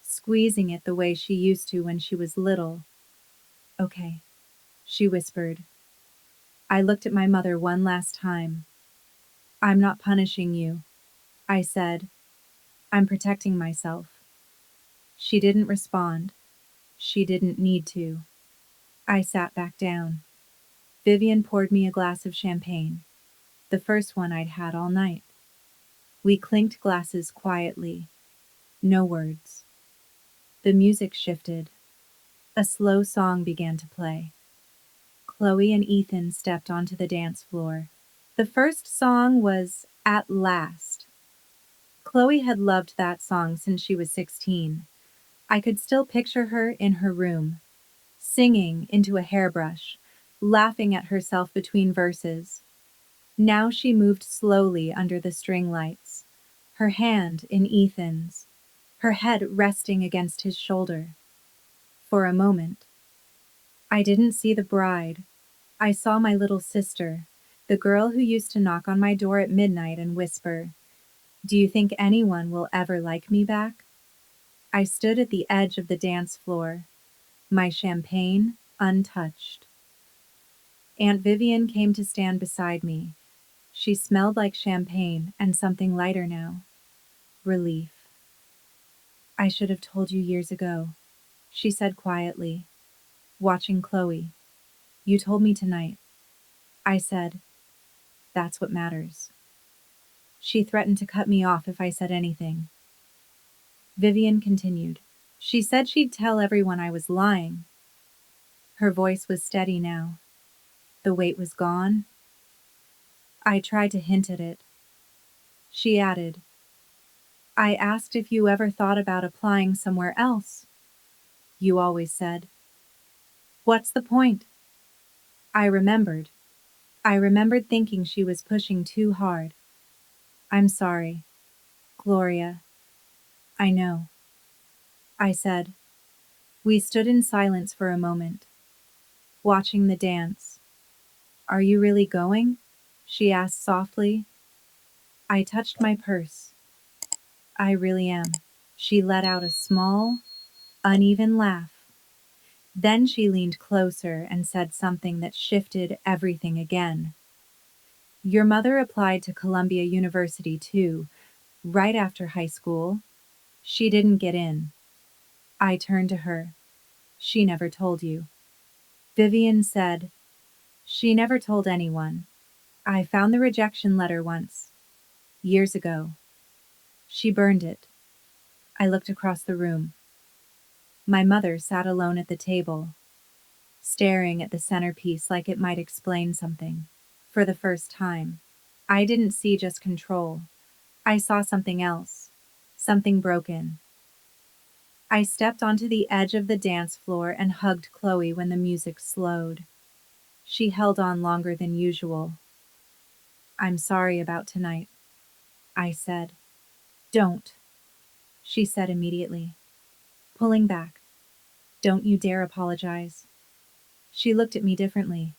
[SPEAKER 1] squeezing it the way she used to when she was little. Okay, she whispered. I looked at my mother one last time. I'm not punishing you, I said. I'm protecting myself. She didn't respond. She didn't need to. I sat back down. Vivian poured me a glass of champagne, the first one I'd had all night. We clinked glasses quietly. No words. The music shifted. A slow song began to play. Chloe and Ethan stepped onto the dance floor. The first song was At Last. Chloe had loved that song since she was 16. I could still picture her in her room, singing into a hairbrush, laughing at herself between verses. Now she moved slowly under the string lights, her hand in Ethan's, her head resting against his shoulder. For a moment, I didn't see the bride. I saw my little sister, the girl who used to knock on my door at midnight and whisper, "Do you think anyone will ever like me back?" I stood at the edge of the dance floor, my champagne untouched. Aunt Vivian came to stand beside me. She smelled like champagne and something lighter now. Relief. I should have told you years ago, she said quietly, watching Chloe. You told me tonight. I said, that's what matters. She threatened to cut me off if I said anything. Vivian continued. She said she'd tell everyone I was lying. Her voice was steady now. The weight was gone. I tried to hint at it. She added, I asked if you ever thought about applying somewhere else. You always said. What's the point? I remembered. I remembered thinking she was pushing too hard. I'm sorry, Gloria. I know. I said. We stood in silence for a moment, watching the dance. Are you really going? She asked softly. I touched my purse. I really am. She let out a small, uneven laugh. Then she leaned closer and said something that shifted everything again. Your mother applied to Columbia University too, right after high school. She didn't get in. I turned to her. She never told you. Vivian said, she never told anyone. I found the rejection letter once, years ago. She burned it. I looked across the room. My mother sat alone at the table, staring at the centerpiece like it might explain something. For the first time, I didn't see just control. I saw something else. Something broken. I stepped onto the edge of the dance floor and hugged Chloe when the music slowed. She held on longer than usual. "I'm sorry about tonight," I said. "Don't," she said immediately, pulling back. "Don't you dare apologize." She looked at me differently.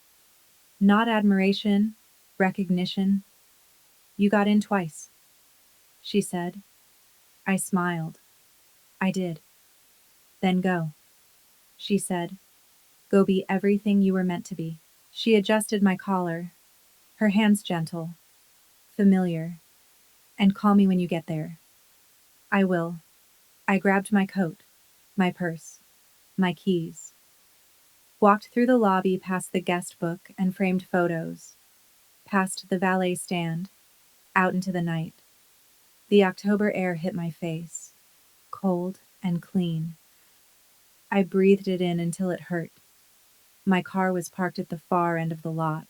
[SPEAKER 1] Not admiration, recognition. "You got in twice," she said. I smiled. "I did." "Then go," she said. "Go be everything you were meant to be." She adjusted my collar, her hands gentle, familiar. "And call me when you get there." "I will." I grabbed my coat, my purse, my keys. Walked through the lobby past the guest book and framed photos, past the valet stand, out into the night. The October air hit my face, cold and clean. I breathed it in until it hurt. My car was parked at the far end of the lot.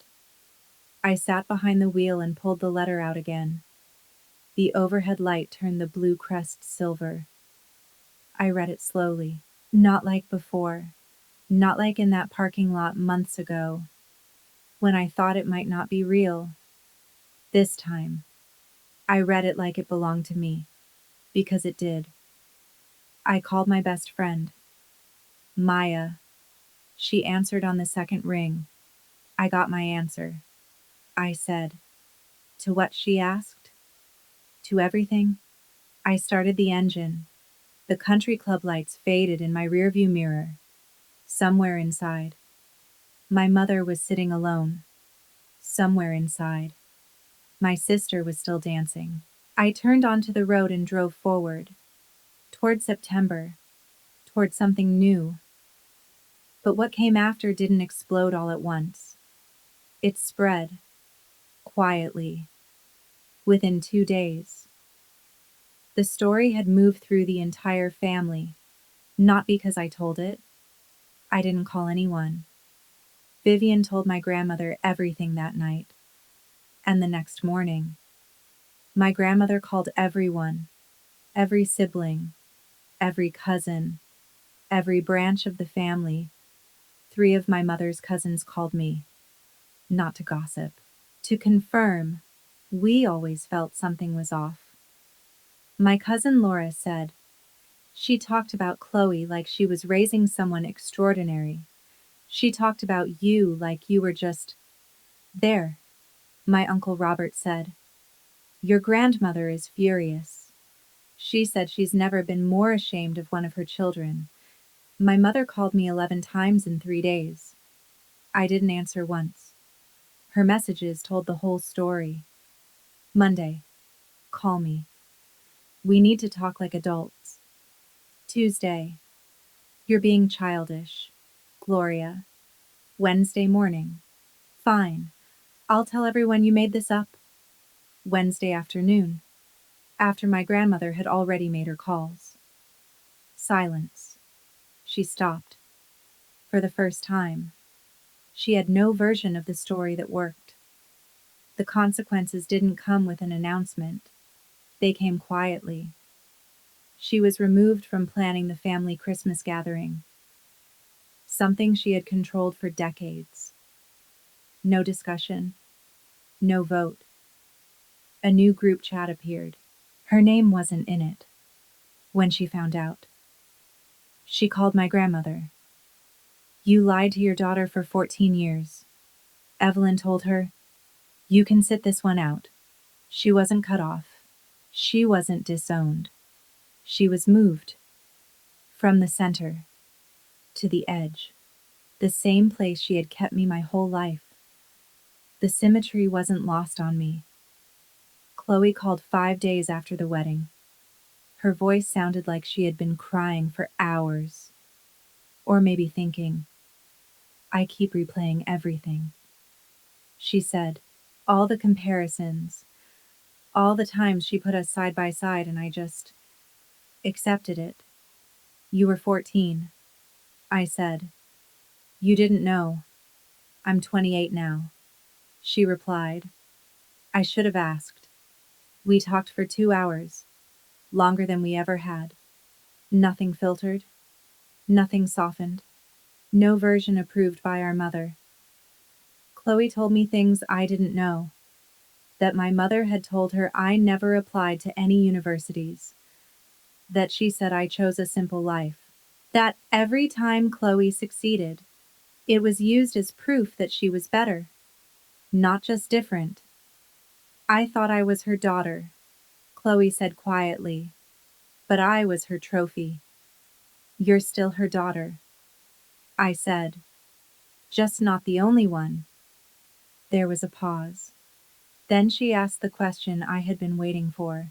[SPEAKER 1] I sat behind the wheel and pulled the letter out again. The overhead light turned the blue crest silver. I read it slowly. Not like before. Not like in that parking lot months ago, when I thought it might not be real. This time, I read it like it belonged to me, because it did. I called my best friend, Maya. She answered on the second ring. I got my answer. I said, "To what?" she asked. "To everything." I started the engine. The country club lights faded in my rearview mirror. Somewhere inside, my mother was sitting alone. Somewhere inside, my sister was still dancing. I turned onto the road and drove forward, toward September, toward something new. But what came after didn't explode all at once. It spread, quietly, within 2 days. The story had moved through the entire family, not because I told it. I didn't call anyone. Vivian told my grandmother everything that night. And the next morning, my grandmother called everyone, every sibling, every cousin, every branch of the family. 3 of my mother's cousins called me, not to gossip, to confirm. We always felt something was off. My cousin Laura said, she talked about Chloe like she was raising someone extraordinary. She talked about you like you were just there. My Uncle Robert said, your grandmother is furious. She said she's never been more ashamed of one of her children. My mother called me 11 times in 3 days. I didn't answer once. Her messages told the whole story. Monday, call me. We need to talk like adults. Tuesday, you're being childish. Gloria. Wednesday morning, fine. I'll tell everyone you made this up. Wednesday afternoon, after my grandmother had already made her calls. Silence. She stopped. For the first time, she had no version of the story that worked. The consequences didn't come with an announcement. They came quietly. She was removed from planning the family Christmas gathering, something she had controlled for decades. No discussion, no vote. A new group chat appeared. Her name wasn't in it. When she found out, she called my grandmother. You lied to your daughter for 14 years. Evelyn told her, you can sit this one out. She wasn't cut off. She wasn't disowned. She was moved. From the center to the edge. The same place she had kept me my whole life. The symmetry wasn't lost on me. Chloe called 5 days after the wedding. Her voice sounded like she had been crying for hours. Or maybe thinking, I keep replaying everything. She said, all the comparisons, all the times she put us side by side, and I just accepted it. You were 14, I said. You didn't know. I'm 28 now, she replied. I should have asked. We talked for 2 hours, longer than we ever had. Nothing filtered, nothing softened, no version approved by our mother. Chloe told me things I didn't know, that my mother had told her I never applied to any universities, that she said I chose a simple life, that every time Chloe succeeded, it was used as proof that she was better, not just different. I thought I was her daughter, Chloe said quietly, but I was her trophy. You're still her daughter, I said, just not the only one. There was a pause. Then she asked the question I had been waiting for.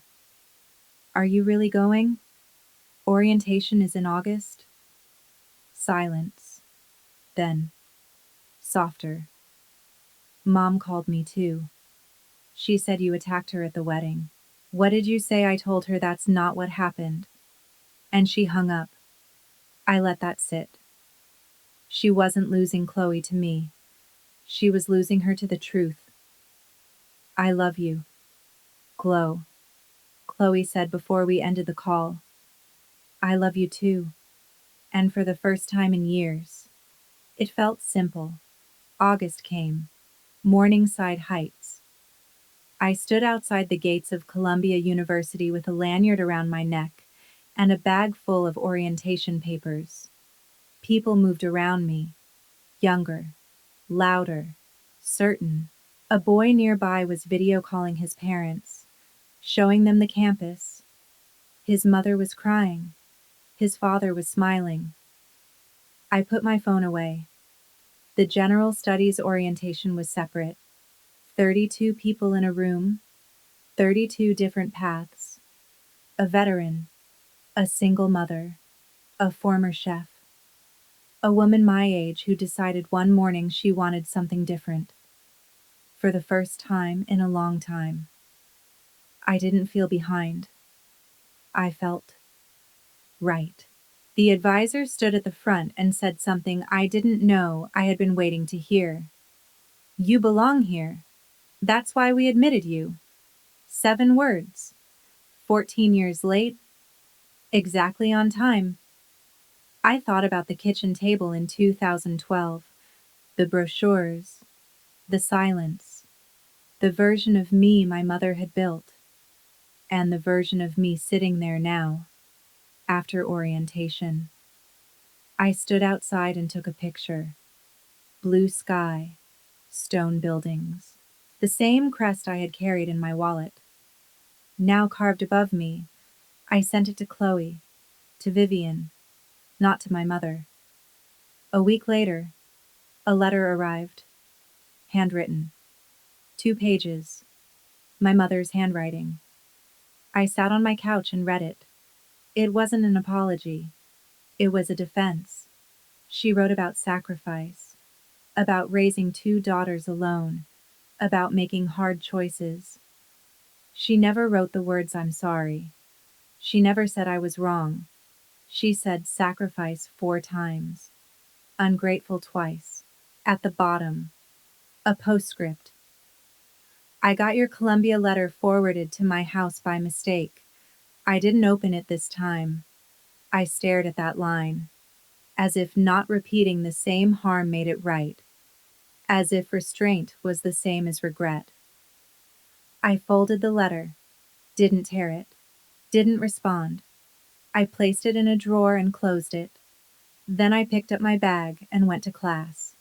[SPEAKER 1] Are you really going? Orientation is in August? Silence. Then, softer. Mom called me too. She said you attacked her at the wedding. What did you say? I told her that's not what happened. And she hung up. I let that sit. She wasn't losing Chloe to me. She was losing her to the truth. I love you. Glow. Chloe said before we ended the call. I love you too. And for the first time in years. It felt simple. August came. Morningside Heights. I stood outside the gates of Columbia University with a lanyard around my neck and a bag full of orientation papers. People moved around me. Younger. Louder. Certain. A boy nearby was video calling his parents, showing them the campus. His mother was crying. His father was smiling. I put my phone away. The general studies orientation was separate. 32 people in a room, 32 different paths. A veteran, a single mother, a former chef, a woman my age who decided one morning she wanted something different. For the first time in a long time. I didn't feel behind. I felt right. The advisor stood at the front and said something I didn't know I had been waiting to hear. You belong here. That's why we admitted you. 7 words. 14 years late. Exactly on time. I thought about the kitchen table in 2012. The brochures. The silence. The version of me my mother had built. And the version of me sitting there now. After orientation. I stood outside and took a picture. Blue sky. Stone buildings. The same crest I had carried in my wallet. Now carved above me. I sent it to Chloe. To Vivian. Not to my mother. A week later, a letter arrived. Handwritten. 2 pages. My mother's handwriting. I sat on my couch and read it. It wasn't an apology. It was a defense. She wrote about sacrifice. About raising 2 daughters alone. About making hard choices. She never wrote the words I'm sorry. She never said I was wrong. She said sacrifice 4 times. Ungrateful twice. At the bottom, a postscript. I got your Columbia letter forwarded to my house by mistake. I didn't open it this time. I stared at that line, as if not repeating the same harm made it right, as if restraint was the same as regret. I folded the letter, didn't tear it, didn't respond. I placed it in a drawer and closed it. Then I picked up my bag and went to class.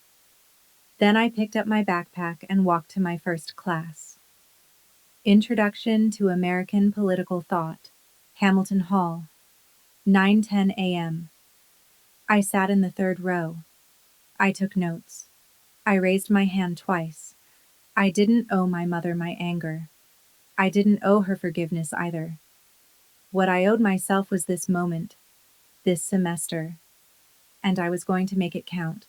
[SPEAKER 1] Then I picked up my backpack and walked to my first class. Introduction to American Political Thought, Hamilton Hall, 9:10 a.m. I sat in the 3rd row. I took notes. I raised my hand twice. I didn't owe my mother my anger. I didn't owe her forgiveness either. What I owed myself was this moment, this semester, and I was going to make it count.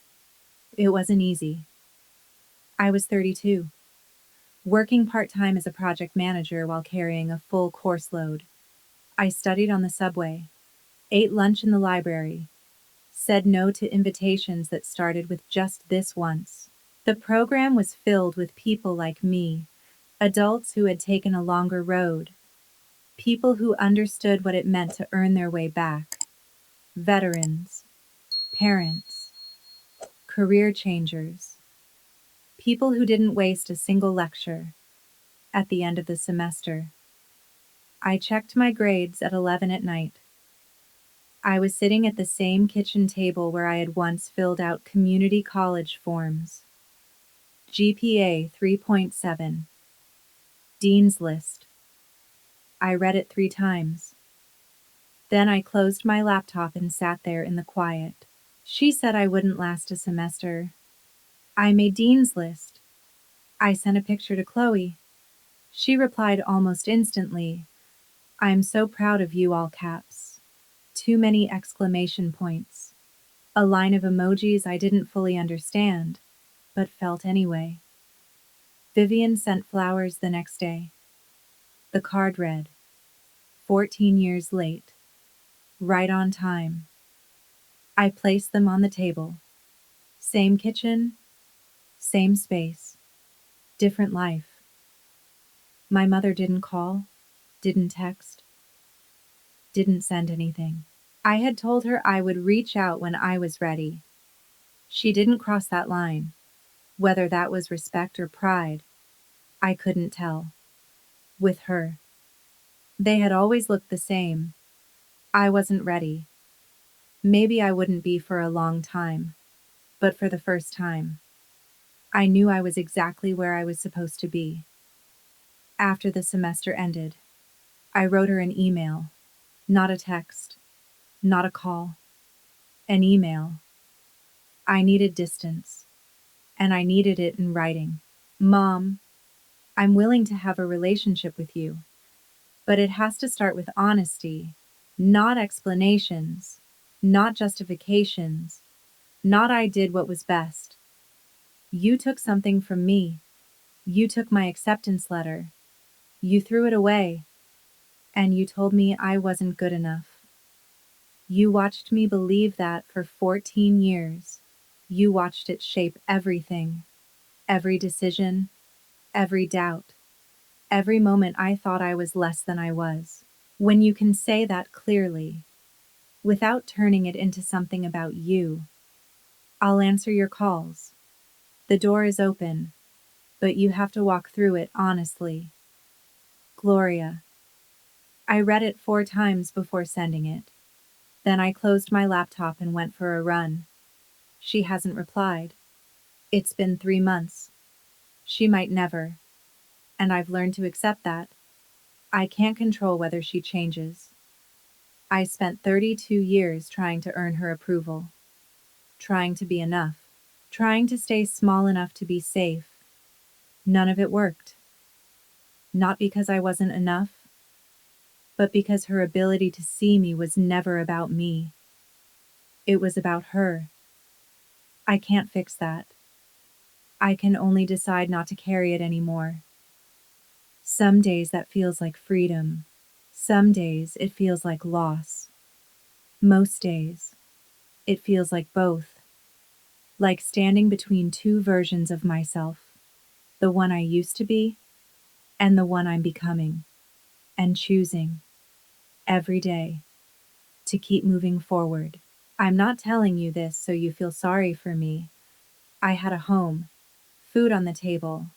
[SPEAKER 1] It wasn't easy. I was 32, working part-time as a project manager while carrying a full course load. I studied on the subway, ate lunch in the library, said no to invitations that started with just this once. The program was filled with people like me, Adults who had taken a longer road, people who understood what it meant to earn their way back, veterans, parents, career changers, people who didn't waste a single lecture. At the end of the semester, I checked my grades at 11 at night. I was sitting at the same kitchen table where I had once filled out community college forms. GPA 3.7. Dean's List. I read it 3 times. Then I closed my laptop and sat there in the quiet. She said I wouldn't last a semester. I made Dean's List. I sent a picture to Chloe. She replied almost instantly, "I'm so proud of you," all caps. Too many exclamation points. A line of emojis I didn't fully understand, but felt anyway. Vivian sent flowers the next day. The card read, 14 years late. Right on time. I placed them on the table. Same kitchen, same space, different life. My mother didn't call, didn't text, didn't send anything. I had told her I would reach out when I was ready. She didn't cross that line. Whether that was respect or pride, I couldn't tell. With her, they had always looked the same. I wasn't ready. Maybe I wouldn't be for a long time, but for the first time, I knew I was exactly where I was supposed to be. After the semester ended, I wrote her an email, not a text, not a call, an email. I needed distance, and I needed it in writing. Mom, I'm willing to have a relationship with you, but it has to start with honesty, not explanations, not justifications, not "I did what was best." You took something from me. You took my acceptance letter. You threw it away, and you told me I wasn't good enough. You watched me believe that for 14 years. You watched it shape everything, every decision, every doubt, every moment I thought I was less than I was. When you can say that clearly, without turning it into something about you, I'll answer your calls. The door is open, but you have to walk through it honestly. Gloria. I read it 4 times before sending it. Then I closed my laptop and went for a run. She hasn't replied. It's been 3 months. She might never. And I've learned to accept that. I can't control whether she changes. I spent 32 years trying to earn her approval. Trying to be enough. Trying to stay small enough to be safe. None of it worked. Not because I wasn't enough, but because her ability to see me was never about me. It was about her. I can't fix that. I can only decide not to carry it anymore. Some days that feels like freedom. Some days it feels like loss. Most days, it feels like both. Like standing between 2 versions of myself. The one I used to be, and the one I'm becoming. And choosing, every day, to keep moving forward. I'm not telling you this so you feel sorry for me. I had a home, food on the table,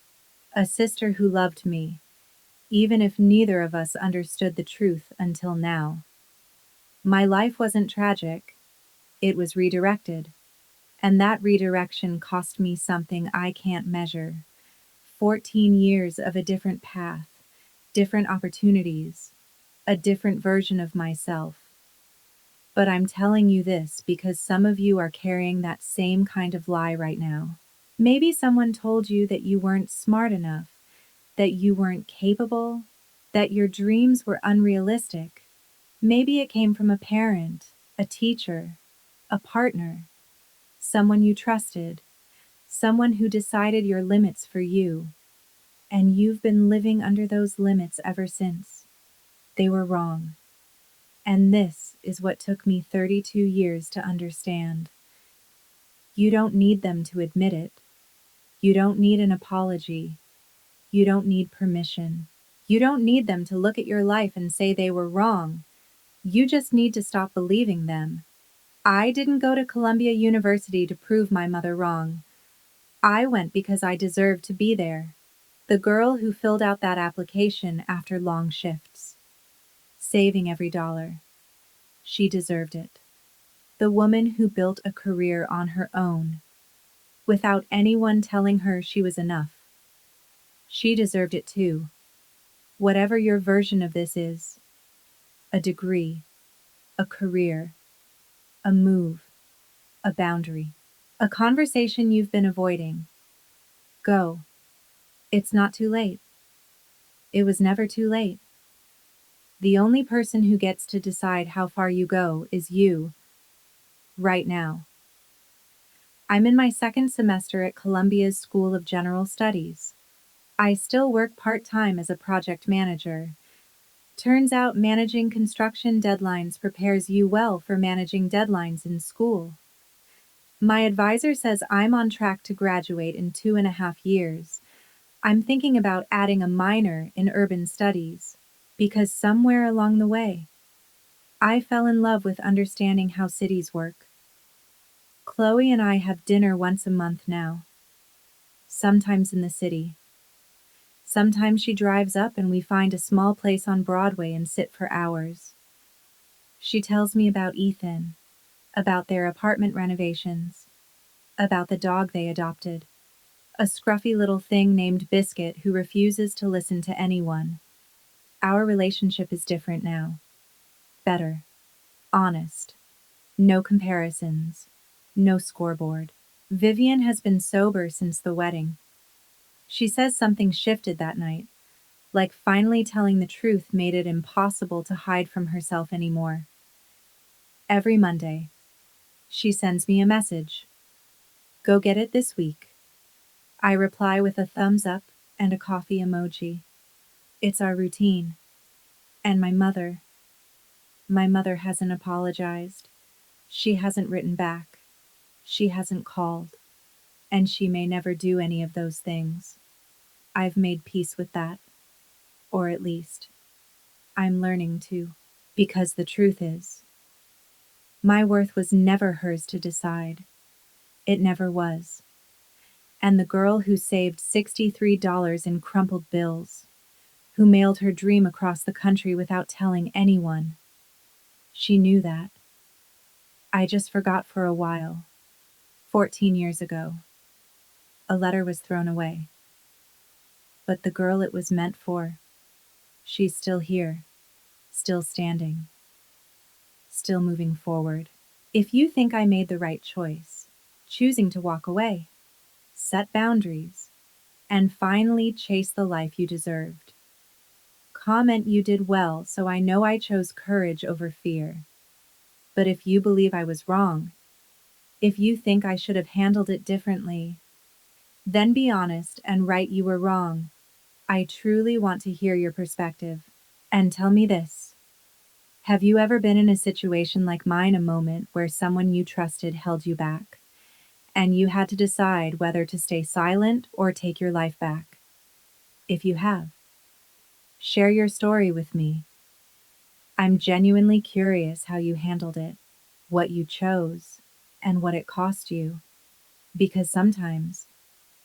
[SPEAKER 1] a sister who loved me, even if neither of us understood the truth until now. My life wasn't tragic, it was redirected. And that redirection cost me something I can't measure. 14 years of a different path, different opportunities, a different version of myself. But I'm telling you this because some of you are carrying that same kind of lie right now. Maybe someone told you that you weren't smart enough, that you weren't capable, that your dreams were unrealistic. Maybe it came from a parent, a teacher, a partner, someone you trusted, someone who decided your limits for you. And you've been living under those limits ever since. They were wrong. And this is what took me 32 years to understand. You don't need them to admit it. You don't need an apology. You don't need permission. You don't need them to look at your life and say they were wrong. You just need to stop believing them. I didn't go to Columbia University to prove my mother wrong. I went because I deserved to be there. The girl who filled out that application after long shifts, saving every dollar. She deserved it. The woman who built a career on her own, without anyone telling her she was enough. She deserved it too. Whatever your version of this is, a degree, a career, a move, a boundary, a conversation you've been avoiding. Go. It's not too late. It was never too late. The only person who gets to decide how far you go is you, right now. I'm in my second semester at Columbia's School of General Studies. I still work part-time as a project manager. Turns out managing construction deadlines prepares you well for managing deadlines in school. My advisor says I'm on track to graduate in 2.5 years. I'm thinking about adding a minor in urban studies, because somewhere along the way, I fell in love with understanding how cities work. Chloe and I have dinner once a month now, sometimes in the city. Sometimes she drives up and we find a small place on Broadway and sit for hours. She tells me about Ethan, about their apartment renovations, about the dog they adopted, a scruffy little thing named Biscuit who refuses to listen to anyone. Our relationship is different now. Better. Honest. No comparisons. No scoreboard. Vivian has been sober since the wedding. She says something shifted that night, like finally telling the truth made it impossible to hide from herself anymore. Every Monday, she sends me a message. Go get it this week. I reply with a thumbs up and a coffee emoji. It's our routine. And my mother hasn't apologized. She hasn't written back. She hasn't called. And she may never do any of those things. I've made peace with that. Or at least, I'm learning to. Because the truth is, my worth was never hers to decide. It never was. And the girl who saved $63 in crumpled bills, who mailed her dream across the country without telling anyone, she knew that. I just forgot for a while. 14 years ago, a letter was thrown away. But the girl it was meant for, she's still here, still standing, still moving forward. If you think I made the right choice, choosing to walk away, set boundaries, and finally chase the life you deserved, comment you did well so I know I chose courage over fear. But if you believe I was wrong, if you think I should have handled it differently, then be honest and write you were wrong. I truly want to hear your perspective. And tell me this. Have you ever been in a situation like mine, a moment where someone you trusted held you back, and you had to decide whether to stay silent or take your life back? If you have, share your story with me. I'm genuinely curious how you handled it, what you chose, and what it cost you. Because sometimes,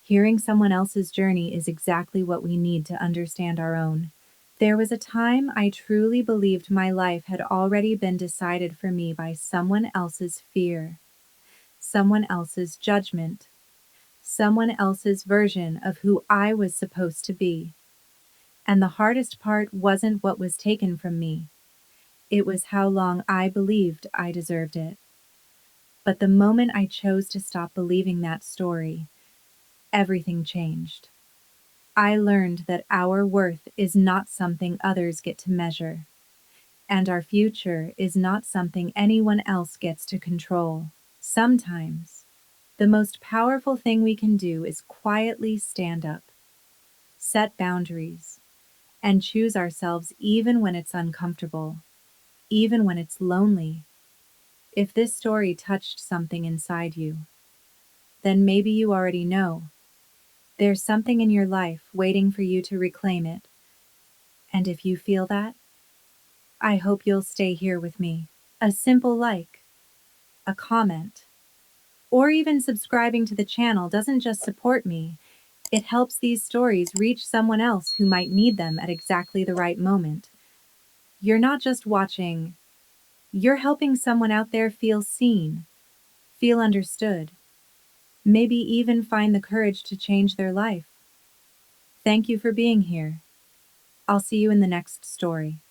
[SPEAKER 1] hearing someone else's journey is exactly what we need to understand our own. There was a time I truly believed my life had already been decided for me by someone else's fear, someone else's judgment, someone else's version of who I was supposed to be. And the hardest part wasn't what was taken from me. It was how long I believed I deserved it. But the moment I chose to stop believing that story, everything changed. I learned that our worth is not something others get to measure, and our future is not something anyone else gets to control. Sometimes, the most powerful thing we can do is quietly stand up, set boundaries, and choose ourselves even when it's uncomfortable, even when it's lonely. If this story touched something inside you, then maybe you already know. There's something in your life waiting for you to reclaim it. And if you feel that, I hope you'll stay here with me. A simple like, a comment, or even subscribing to the channel doesn't just support me, it helps these stories reach someone else who might need them at exactly the right moment. You're not just watching, you're helping someone out there feel seen, feel understood, maybe even find the courage to change their life. Thank you for being here. I'll see you in the next story.